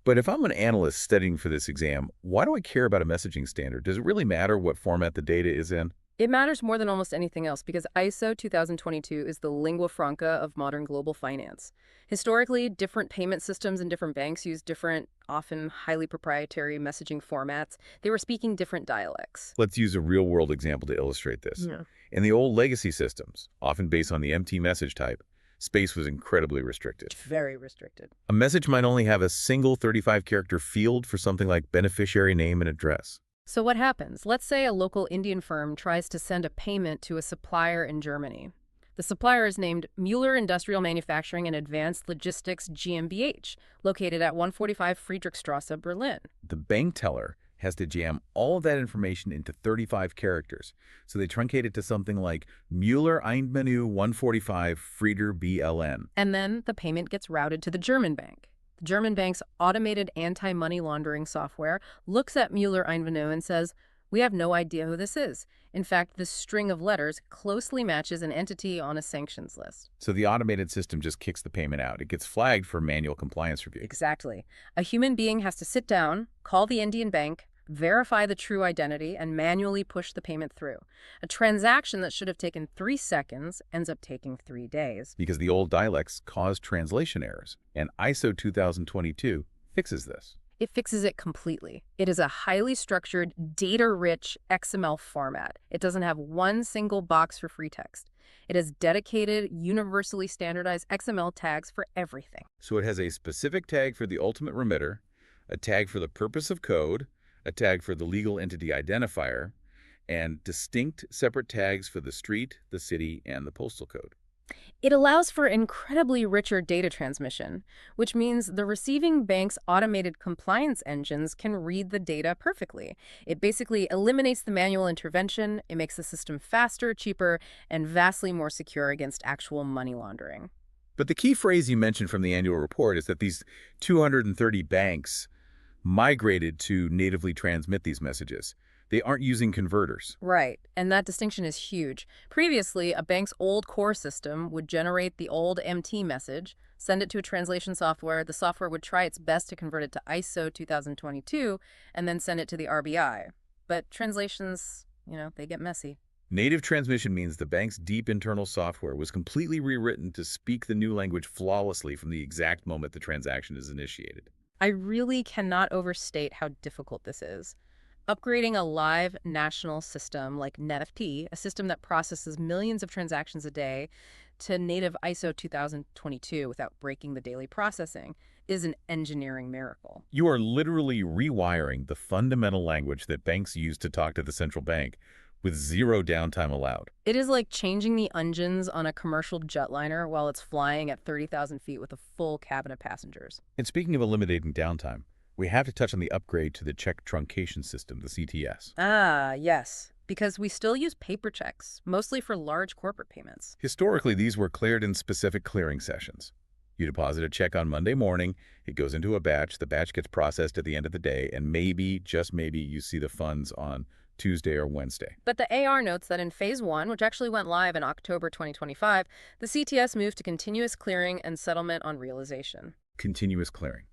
But if I'm an analyst studying for this exam, why do I care about a messaging standard? Does it really matter what format the data is in? It matters more than almost anything else because ISO 2022 is the lingua franca of modern global finance. Historically, different payment systems and different banks use different, often highly proprietary messaging formats. They were speaking different dialects. Let's use a real-world example to illustrate this. Yeah. In the old legacy systems, often based on the MT message type, space was incredibly restricted. Very restricted. A message might only have a single 35-character field for something like beneficiary name and address. So what happens? Let's say a local Indian firm tries to send a payment to a supplier in Germany. The supplier is named Mueller Industrial Manufacturing and Advanced Logistics GmbH, located at 145 Friedrichstrasse, Berlin. The bank teller has to jam all of that information into 35 characters, so they truncate it to something like Mueller Einmenü 145 Frieder BLN. And then the payment gets routed to the German bank. The German bank's automated anti-money laundering software looks at Mueller Einmenü and says, "We have no idea who this is. In fact, this string of letters closely matches an entity on a sanctions list." So the automated system just kicks the payment out. It gets flagged for manual compliance review. Exactly. A human being has to sit down, call the Indian bank, verify the true identity, and manually push the payment through. A transaction that should have taken 3 seconds ends up taking 3 days. Because the old dialects cause translation errors, and ISO 2022 fixes this. It fixes it completely. It is a highly structured, data-rich XML format. It doesn't have one single box for free text. It has dedicated, universally standardized XML tags for everything. So it has a specific tag for the ultimate remitter, a tag for the purpose of code, a tag for the legal entity identifier, and distinct separate tags for the street, the city, and the postal code. It allows for incredibly richer data transmission, which means the receiving bank's automated compliance engines can read the data perfectly. It basically eliminates the manual intervention, it makes the system faster, cheaper, and vastly more secure against actual money laundering. But the key phrase you mentioned from the annual report is that these 230 banks migrated to natively transmit these messages. They aren't using converters. Right, and that distinction is huge. Previously, a bank's old core system would generate the old MT message, send it to a translation software, the software would try its best to convert it to ISO 2022, and then send it to the RBI. But translations, they get messy. Native transmission means the bank's deep internal software was completely rewritten to speak the new language flawlessly from the exact moment the transaction is initiated. I really cannot overstate how difficult this is. Upgrading a live national system like NEFT, a system that processes millions of transactions a day, to native ISO 2022 without breaking the daily processing is an engineering miracle. You are literally rewiring the fundamental language that banks use to talk to the central bank with zero downtime allowed. It is like changing the engines on a commercial jetliner while it's flying at 30,000 feet with a full cabin of passengers. And speaking of eliminating downtime, We have to touch on the upgrade to the check truncation system, the CTS. Ah, yes. Because we still use paper checks, mostly for large corporate payments. Historically, these were cleared in specific clearing sessions. You deposit a check on Monday morning, it goes into a batch, the batch gets processed at the end of the day, and maybe, just maybe, you see the funds on Tuesday or Wednesday. But the AR notes that in Phase 1, which actually went live in October 2025, the CTS moved to continuous clearing and settlement on realization. Continuous clearing,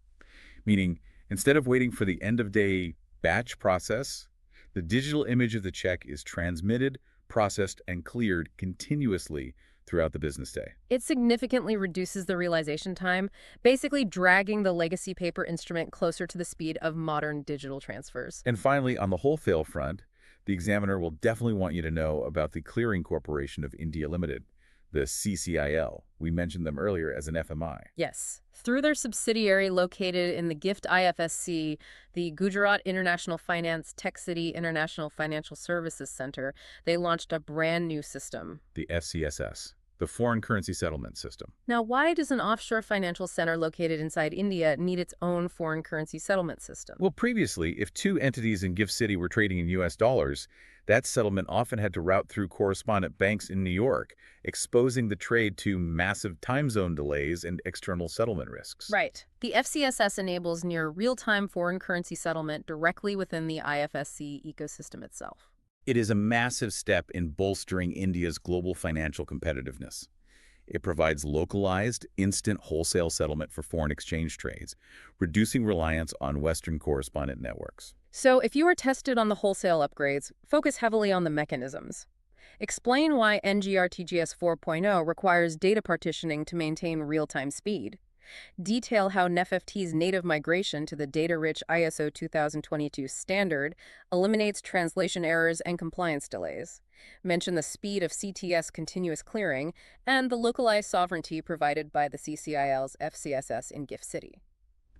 meaning instead of waiting for the end-of-day batch process, the digital image of the check is transmitted, processed, and cleared continuously throughout the business day. It significantly reduces the realization time, basically dragging the legacy paper instrument closer to the speed of modern digital transfers. And finally, on the wholesale front, the examiner will definitely want you to know about the Clearing Corporation of India Limited, the CCIL. We mentioned them earlier as an FMI. Yes. Through their subsidiary located in the GIFT IFSC, the Gujarat International Finance Tech City International Financial Services Center, they launched a brand new system. The FCSS, the Foreign Currency Settlement System. Now, why does an offshore financial center located inside India need its own foreign currency settlement system? Well, previously, if two entities in Gift City were trading in U.S. dollars, that settlement often had to route through correspondent banks in New York, exposing the trade to massive time zone delays and external settlement risks. Right. The FCSS enables near real-time foreign currency settlement directly within the IFSC ecosystem itself. It is a massive step in bolstering India's global financial competitiveness. It provides localized, instant wholesale settlement for foreign exchange trades, reducing reliance on Western correspondent networks. So if you are tested on the wholesale upgrades, focus heavily on the mechanisms. Explain why NGRTGS 4.0 requires data partitioning to maintain real-time speed. Detail how NEFFT's native migration to the data-rich ISO 2022 standard eliminates translation errors and compliance delays. Mention the speed of CTS continuous clearing and the localized sovereignty provided by the CCIL's FCSS in Gift City.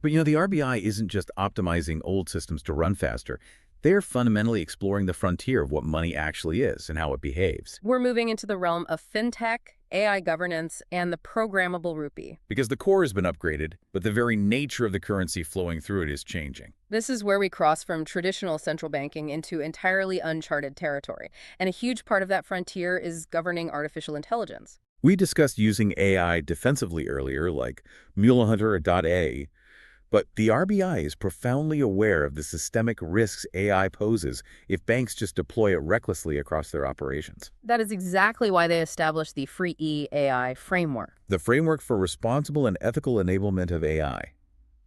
But the RBI isn't just optimizing old systems to run faster. They're fundamentally exploring the frontier of what money actually is and how it behaves. We're moving into the realm of fintech, AI governance, and the programmable rupee. Because the core has been upgraded, but the very nature of the currency flowing through it is changing. This is where we cross from traditional central banking into entirely uncharted territory, and a huge part of that frontier is governing artificial intelligence. We discussed using AI defensively earlier, like Mule Hunter or .A, but the RBI is profoundly aware of the systemic risks AI poses if banks just deploy it recklessly across their operations. That is exactly why they established the Free AI framework. The framework for responsible and ethical enablement of AI.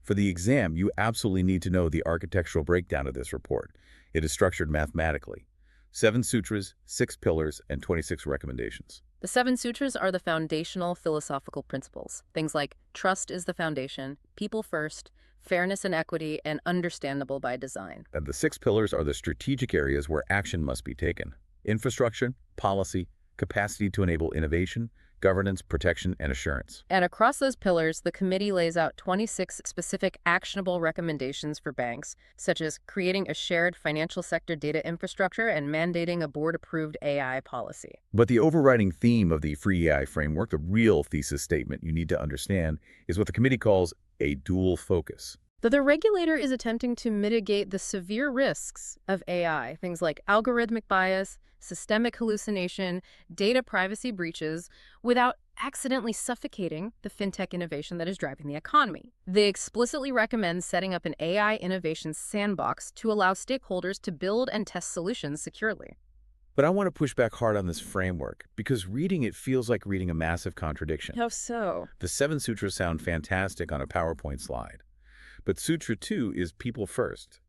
For the exam, you absolutely need to know the architectural breakdown of this report. It is structured mathematically. 7 sutras, 6 pillars, and 26 recommendations. The 7 sutras are the foundational philosophical principles. Things like trust is the foundation, people first, fairness and equity, and understandable by design. And the 6 pillars are the strategic areas where action must be taken. Infrastructure, policy, capacity to enable innovation, governance, protection, and assurance. And across those pillars, the committee lays out 26 specific actionable recommendations for banks, such as creating a shared financial sector data infrastructure and mandating a board-approved AI policy. But the overriding theme of the Free AI framework, the real thesis statement you need to understand, is what the committee calls a dual focus. Though the regulator is attempting to mitigate the severe risks of AI, things like algorithmic bias, systemic hallucination, data privacy breaches, without accidentally suffocating the fintech innovation that is driving the economy. They explicitly recommend setting up an AI innovation sandbox to allow stakeholders to build and test solutions securely. But I want to push back hard on this framework, because reading it feels like reading a massive contradiction. How so? The 7 sutras sound fantastic on a PowerPoint slide. But Sutra 2 is people first,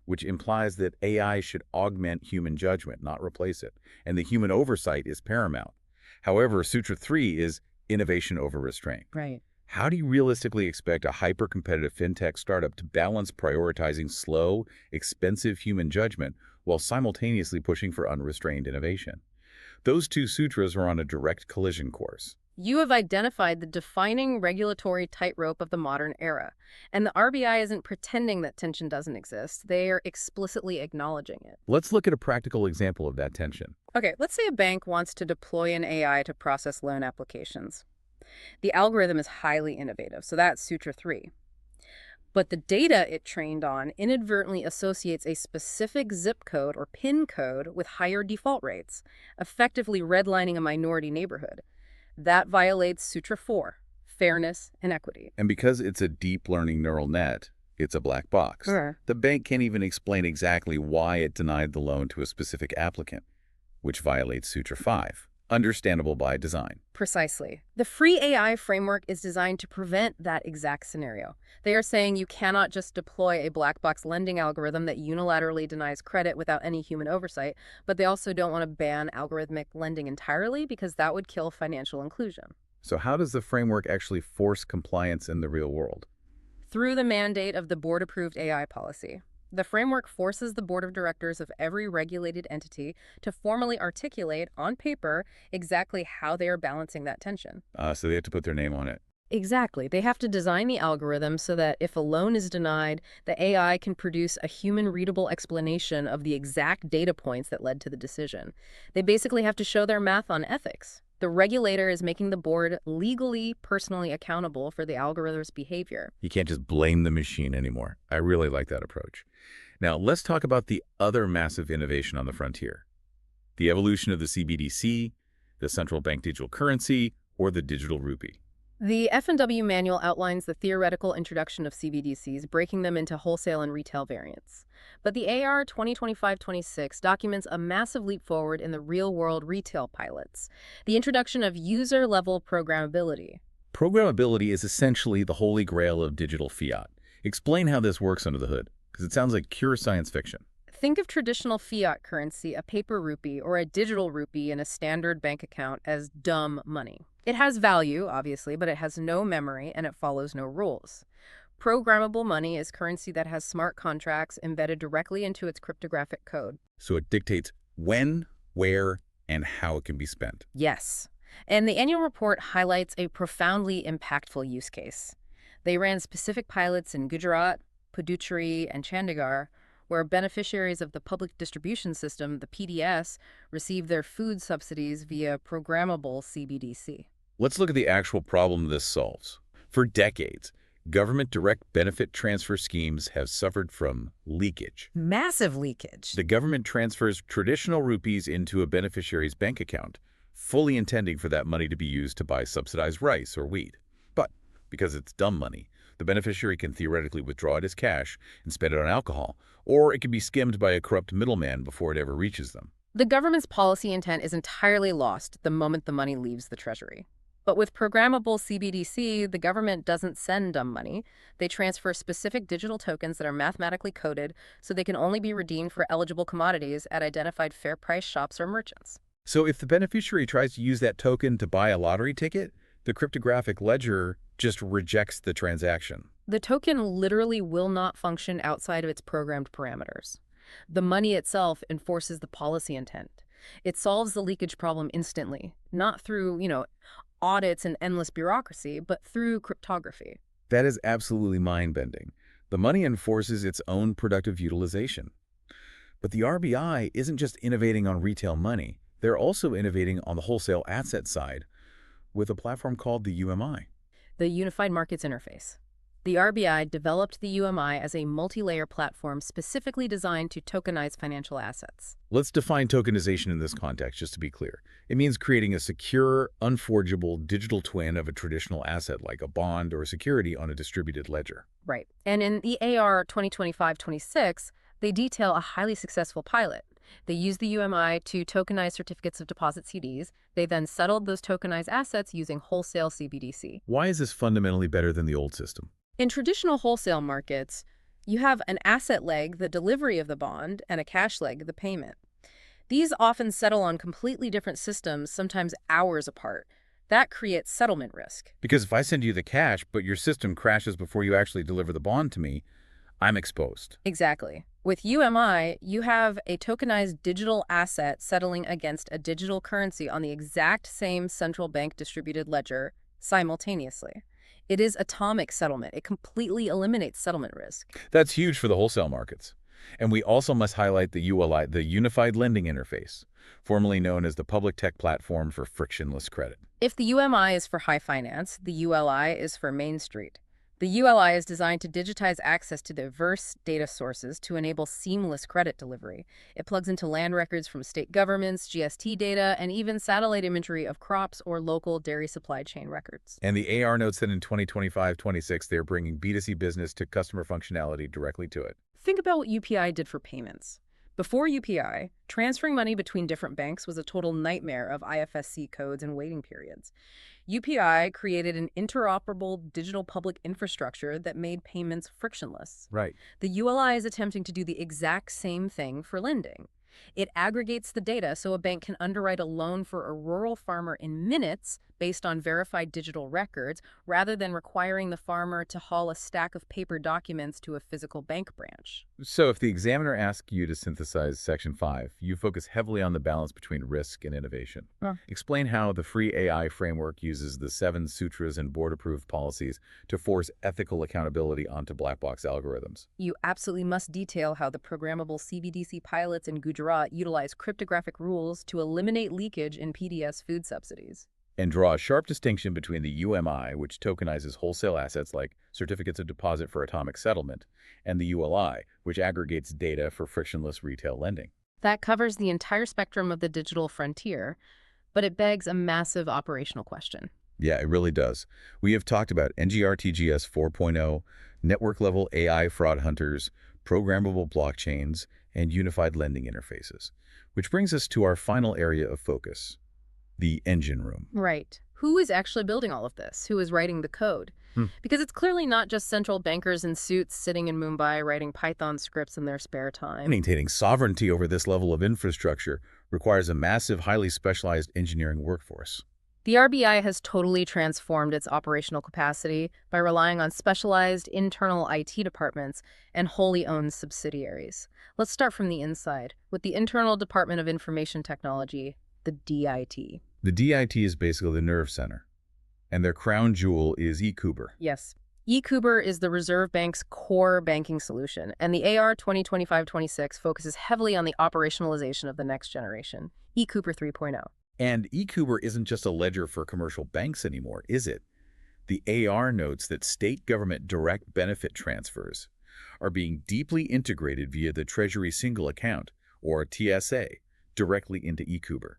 which implies that AI should augment human judgment, not replace it, and the human oversight is paramount. However, Sutra 3 is innovation over restraint. Right. How do you realistically expect a hyper-competitive fintech startup to balance prioritizing slow, expensive human judgment while simultaneously pushing for unrestrained innovation? Those 2 sutras are on a direct collision course. You have identified the defining regulatory tightrope of the modern era, and the RBI isn't pretending that tension doesn't exist. They are explicitly acknowledging it. Let's look at a practical example of that tension. Okay, let's say a bank wants to deploy an AI to process loan applications. The algorithm is highly innovative, so that's Sutra 3. But the data it trained on inadvertently associates a specific zip code or PIN code with higher default rates, effectively redlining a minority neighborhood. That violates Sutra 4, fairness and equity. And because it's a deep learning neural net, it's a black box. Sure. The bank can't even explain exactly why it denied the loan to a specific applicant, which violates Sutra 5. Understandable by design. Precisely. The free AI framework is designed to prevent that exact scenario. They are saying you cannot just deploy a black box lending algorithm that unilaterally denies credit without any human oversight, but they also don't want to ban algorithmic lending entirely because that would kill financial inclusion. So how does the framework actually force compliance in the real world? Through the mandate of the board-approved AI policy. The framework forces the board of directors of every regulated entity to formally articulate on paper exactly how they are balancing that tension. So they have to put their name on it. Exactly. They have to design the algorithm so that if a loan is denied, the AI can produce a human-readable explanation of the exact data points that led to the decision. They basically have to show their math on ethics. The regulator is making the board legally, personally accountable for the algorithm's behavior. You can't just blame the machine anymore. I really like that approach. Now, let's talk about the other massive innovation on the frontier. The evolution of the CBDC, the central bank digital currency, or the digital rupee. The F&W manual outlines the theoretical introduction of CBDCs, breaking them into wholesale and retail variants. But the AR 2025-26 documents a massive leap forward in the real-world retail pilots, the introduction of user-level programmability. Programmability is essentially the holy grail of digital fiat. Explain how this works under the hood, because it sounds like pure science fiction. Think of traditional fiat currency, a paper rupee, or a digital rupee in a standard bank account as dumb money. It has value, obviously, but it has no memory and it follows no rules. Programmable money is currency that has smart contracts embedded directly into its cryptographic code. So it dictates when, where, and how it can be spent. Yes. And the annual report highlights a profoundly impactful use case. They ran specific pilots in Gujarat, Puducherry, and Chandigarh, where beneficiaries of the public distribution system, the PDS, receive their food subsidies via programmable CBDC. Let's look at the actual problem this solves. For decades, government direct benefit transfer schemes have suffered from leakage. Massive leakage. The government transfers traditional rupees into a beneficiary's bank account, fully intending for that money to be used to buy subsidized rice or wheat. But because it's dumb money, the beneficiary can theoretically withdraw it as cash and spend it on alcohol, or it can be skimmed by a corrupt middleman before it ever reaches them. The government's policy intent is entirely lost the moment the money leaves the treasury. But with programmable CBDC, the government doesn't send dumb money. They transfer specific digital tokens that are mathematically coded so they can only be redeemed for eligible commodities at identified fair price shops or merchants. So if the beneficiary tries to use that token to buy a lottery ticket, the cryptographic ledger just rejects the transaction. The token literally will not function outside of its programmed parameters. The money itself enforces the policy intent. It solves the leakage problem instantly, not through, audits and endless bureaucracy, but through cryptography. That is absolutely mind-bending. The money enforces its own productive utilization. But the RBI isn't just innovating on retail money. They're also innovating on the wholesale asset side with a platform called the UMI. The Unified Markets Interface. The RBI developed the UMI as a multi-layer platform specifically designed to tokenize financial assets. Let's define tokenization in this context, just to be clear. It means creating a secure, unforgeable digital twin of a traditional asset like a bond or a security on a distributed ledger. Right. And in the AR 2025-26, they detail a highly successful pilot. They used the UMI to tokenize certificates of deposit CDs. They then settled those tokenized assets using wholesale CBDC. Why is this fundamentally better than the old system? In traditional wholesale markets, you have an asset leg, the delivery of the bond, and a cash leg, the payment. These often settle on completely different systems, sometimes hours apart. That creates settlement risk. Because if I send you the cash, but your system crashes before you actually deliver the bond to me, I'm exposed. Exactly. With UMI, you have a tokenized digital asset settling against a digital currency on the exact same central bank distributed ledger simultaneously. It is atomic settlement. It completely eliminates settlement risk. That's huge for the wholesale markets. And we also must highlight the ULI, the Unified Lending Interface, formerly known as the Public Tech Platform for Frictionless Credit. If the UMI is for high finance, the ULI is for Main Street. The ULI is designed to digitize access to diverse data sources to enable seamless credit delivery. It plugs into land records from state governments, GST data, and even satellite imagery of crops or local dairy supply chain records. And the AR notes that in 2025-26, they're bringing B2C business to customer functionality directly to it. Think about what UPI did for payments. Before UPI, transferring money between different banks was a total nightmare of IFSC codes and waiting periods. UPI created an interoperable digital public infrastructure that made payments frictionless. Right. The ULI is attempting to do the exact same thing for lending. It aggregates the data so a bank can underwrite a loan for a rural farmer in minutes based on verified digital records, rather than requiring the farmer to haul a stack of paper documents to a physical bank branch. So if the examiner asks you to synthesize Section 5, you focus heavily on the balance between risk and innovation. Explain how the free AI framework uses the 7 sutras and board-approved policies to force ethical accountability onto black box algorithms. You absolutely must detail how the programmable CBDC pilots in Gujarat utilize cryptographic rules to eliminate leakage in PDS food subsidies. And draw a sharp distinction between the UMI, which tokenizes wholesale assets like certificates of deposit for atomic settlement, and the ULI, which aggregates data for frictionless retail lending. That covers the entire spectrum of the digital frontier, but it begs a massive operational question. Yeah, it really does. We have talked about NGRTGS 4.0, network-level AI fraud hunters, programmable blockchains, and unified lending interfaces, which brings us to our final area of focus, the engine room. Right. Who is actually building all of this? Who is writing the code? Because it's clearly not just central bankers in suits sitting in Mumbai writing Python scripts in their spare time. Maintaining sovereignty over this level of infrastructure requires a massive, highly specialized engineering workforce. The RBI has totally transformed its operational capacity by relying on specialized internal IT departments and wholly owned subsidiaries. Let's start from the inside, with the Internal Department of Information Technology, the DIT. The DIT is basically the nerve center, and their crown jewel is eCuber. Yes. eCuber is the Reserve Bank's core banking solution, and the AR 2025-26 focuses heavily on the operationalization of the next generation, eCuber 3.0. And eCuber isn't just a ledger for commercial banks anymore, is it? The AR notes that state government direct benefit transfers are being deeply integrated via the Treasury Single Account, or TSA, directly into eCuber.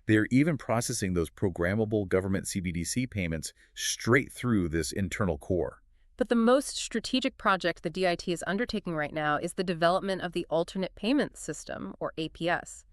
They're even processing those programmable government CBDC payments straight through this internal core. But the most strategic project the DIT is undertaking right now is the development of the Alternate Payment System, or APS.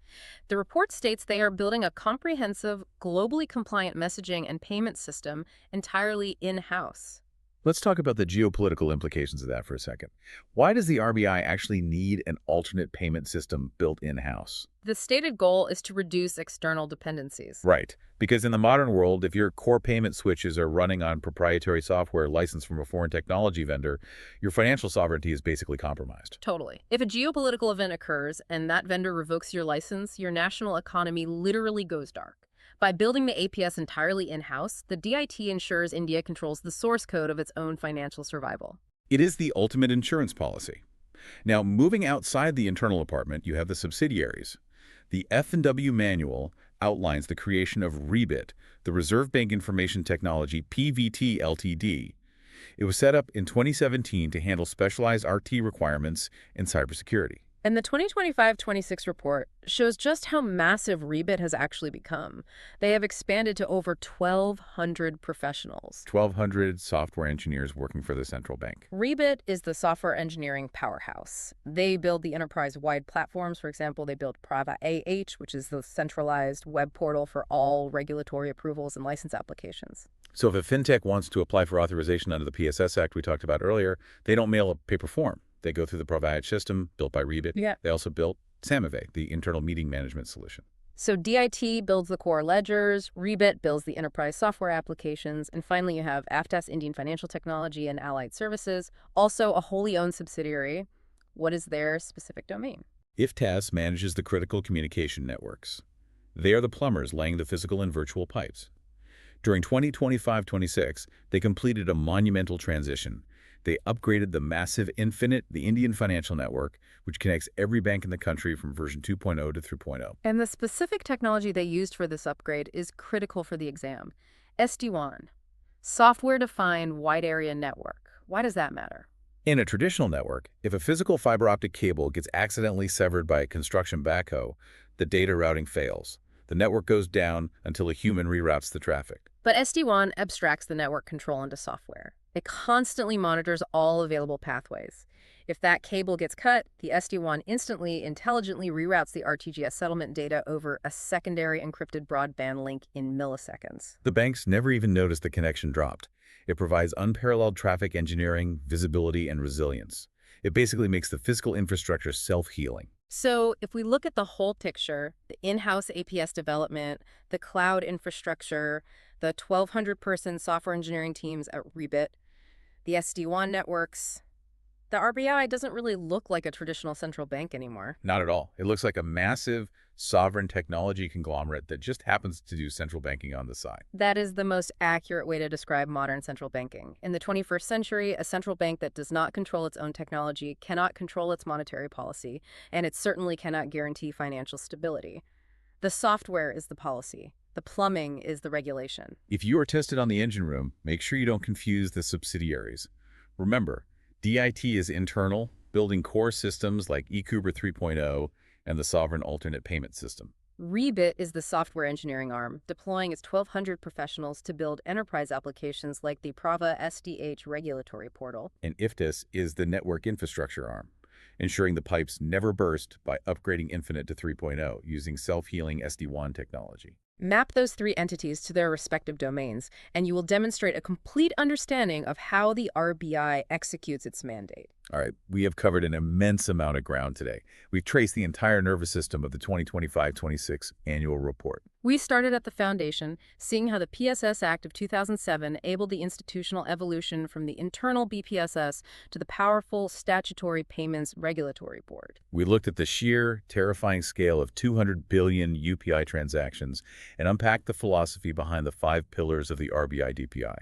The report states they are building a comprehensive, globally compliant messaging and payment system entirely in-house. Let's talk about the geopolitical implications of that for a second. Why does the RBI actually need an alternate payment system built in-house? The stated goal is to reduce external dependencies. Right, because in the modern world, if your core payment switches are running on proprietary software licensed from a foreign technology vendor, your financial sovereignty is basically compromised. Totally. If a geopolitical event occurs and that vendor revokes your license, your national economy literally goes dark. By building the APS entirely in-house, the DIT ensures India controls the source code of its own financial survival. It is the ultimate insurance policy. Now, moving outside the internal department, you have the subsidiaries. The F&W manual outlines the creation of Rebit, the Reserve Bank Information Technology PVT Ltd. It was set up in 2017 to handle specialized RT requirements and cybersecurity. And the 2025-26 report shows just how massive Rebit has actually become. They have expanded to over 1,200 professionals. 1,200 software engineers working for the central bank. Rebit is the software engineering powerhouse. They build the enterprise-wide platforms. For example, they build Prava AH, which is the centralized web portal for all regulatory approvals and license applications. So if a fintech wants to apply for authorization under the PSS Act we talked about earlier, they don't mail a paper form. They go through the Provide system built by Rebit. Yeah. They also built Samave, the internal meeting management solution. So DIT builds the core ledgers, Rebit builds the enterprise software applications, and finally you have AFTAS Indian Financial Technology and Allied Services, also a wholly owned subsidiary. What is their specific domain? IFTAS manages the critical communication networks. They are the plumbers laying the physical and virtual pipes. During 2025-26, they completed a monumental transition. They upgraded the massive Infinite, the Indian Financial Network, which connects every bank in the country from version 2.0 to 3.0. And the specific technology they used for this upgrade is critical for the exam. SD-WAN, Software-Defined Wide Area Network. Why does that matter? In a traditional network, if a physical fiber optic cable gets accidentally severed by a construction backhoe, the data routing fails. The network goes down until a human reroutes the traffic. But SD-WAN abstracts the network control into software. It constantly monitors all available pathways. If that cable gets cut, the SD-WAN instantly, intelligently reroutes the RTGS settlement data over a secondary encrypted broadband link in milliseconds. The banks never even notice the connection dropped. It provides unparalleled traffic engineering, visibility, and resilience. It basically makes the physical infrastructure self-healing. So if we look at the whole picture, the in-house APS development, the cloud infrastructure, the 1,200-person software engineering teams at Rebit, the SD-WAN networks, the RBI doesn't really look like a traditional central bank anymore. Not at all. It looks like a massive, sovereign technology conglomerate that just happens to do central banking on the side. That is the most accurate way to describe modern central banking. In the 21st century, a central bank that does not control its own technology cannot control its monetary policy, and it certainly cannot guarantee financial stability. The software is the policy. The plumbing is the regulation. If you are tested on the engine room, make sure you don't confuse the subsidiaries. Remember, DIT is internal, building core systems like eCuber 3.0 and the Sovereign Alternate Payment System. Rebit is the software engineering arm, deploying its 1,200 professionals to build enterprise applications like the Prava SDH regulatory portal. And IFTIS is the network infrastructure arm, ensuring the pipes never burst by upgrading Infinite to 3.0 using self-healing SD-WAN technology. Map those three entities to their respective domains, and you will demonstrate a complete understanding of how the RBI executes its mandate. All right, we have covered an immense amount of ground today. We've traced the entire nervous system of the 2025-26 annual report. We started at the foundation, seeing how the PSS Act of 2007 enabled the institutional evolution from the internal BPSS to the powerful statutory payments regulatory board. We looked at the sheer, terrifying scale of 200 billion UPI transactions and unpacked the philosophy behind the 5 pillars of the RBI DPI.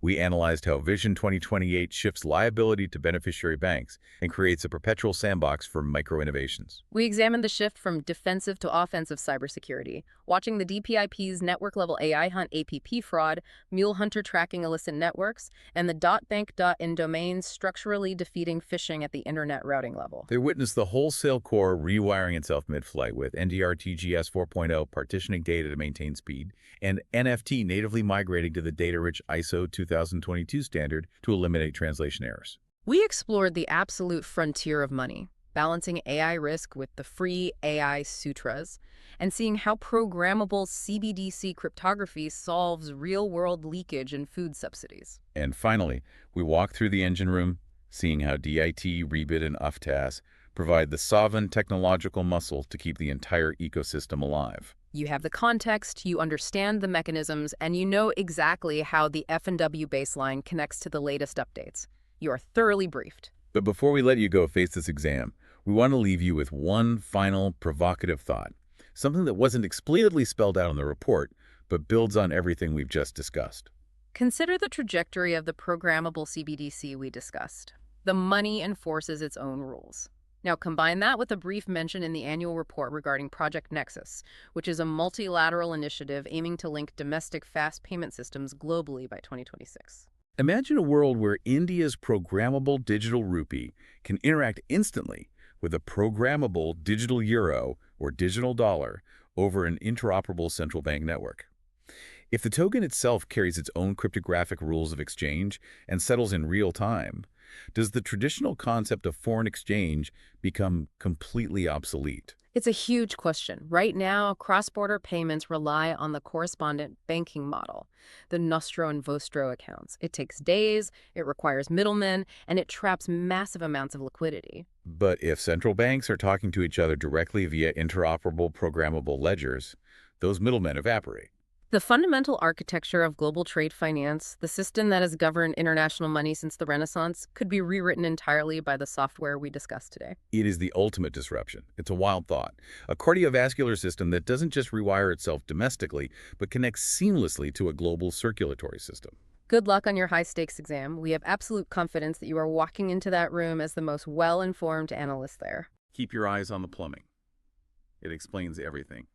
We analyzed how Vision 2028 shifts liability to beneficiary banks and creates a perpetual sandbox for micro-innovations. We examined the shift from defensive to offensive cybersecurity, watching the DPIP's network-level AI hunt APP fraud, mule hunter tracking illicit networks, and the .bank.in domains structurally defeating phishing at the internet routing level. They witnessed the wholesale core rewiring itself mid-flight with NDR-TGS 4.0 partitioning data to maintain speed, and NFT natively migrating to the data-rich ISO 2022 standard to eliminate translation errors. We explored the absolute frontier of money, balancing AI risk with the free AI sutras, and seeing how programmable CBDC cryptography solves real-world leakage in food subsidies. And finally, we walked through the engine room, seeing how DIT, Rebit, and UFTAS provide the sovereign technological muscle to keep the entire ecosystem alive. You have the context, you understand the mechanisms, and you know exactly how the F&W baseline connects to the latest updates. You are thoroughly briefed. But before we let you go face this exam, we want to leave you with one final provocative thought, something that wasn't explicitly spelled out in the report, but builds on everything we've just discussed. Consider the trajectory of the programmable CBDC we discussed. The money enforces its own rules. Now combine that with a brief mention in the annual report regarding Project Nexus, which is a multilateral initiative aiming to link domestic fast payment systems globally by 2026. Imagine a world where India's programmable digital rupee can interact instantly with a programmable digital euro or digital dollar over an interoperable central bank network. If the token itself carries its own cryptographic rules of exchange and settles in real time, does the traditional concept of foreign exchange become completely obsolete? It's a huge question. Right now, cross-border payments rely on the correspondent banking model, the Nostro and Vostro accounts. It takes days, it requires middlemen, and it traps massive amounts of liquidity. But if central banks are talking to each other directly via interoperable programmable ledgers, those middlemen evaporate. The fundamental architecture of global trade finance, the system that has governed international money since the Renaissance, could be rewritten entirely by the software we discussed today. It is the ultimate disruption. It's a wild thought. A cardiovascular system that doesn't just rewire itself domestically, but connects seamlessly to a global circulatory system. Good luck on your high-stakes exam. We have absolute confidence that you are walking into that room as the most well-informed analyst there. Keep your eyes on the plumbing. It explains everything.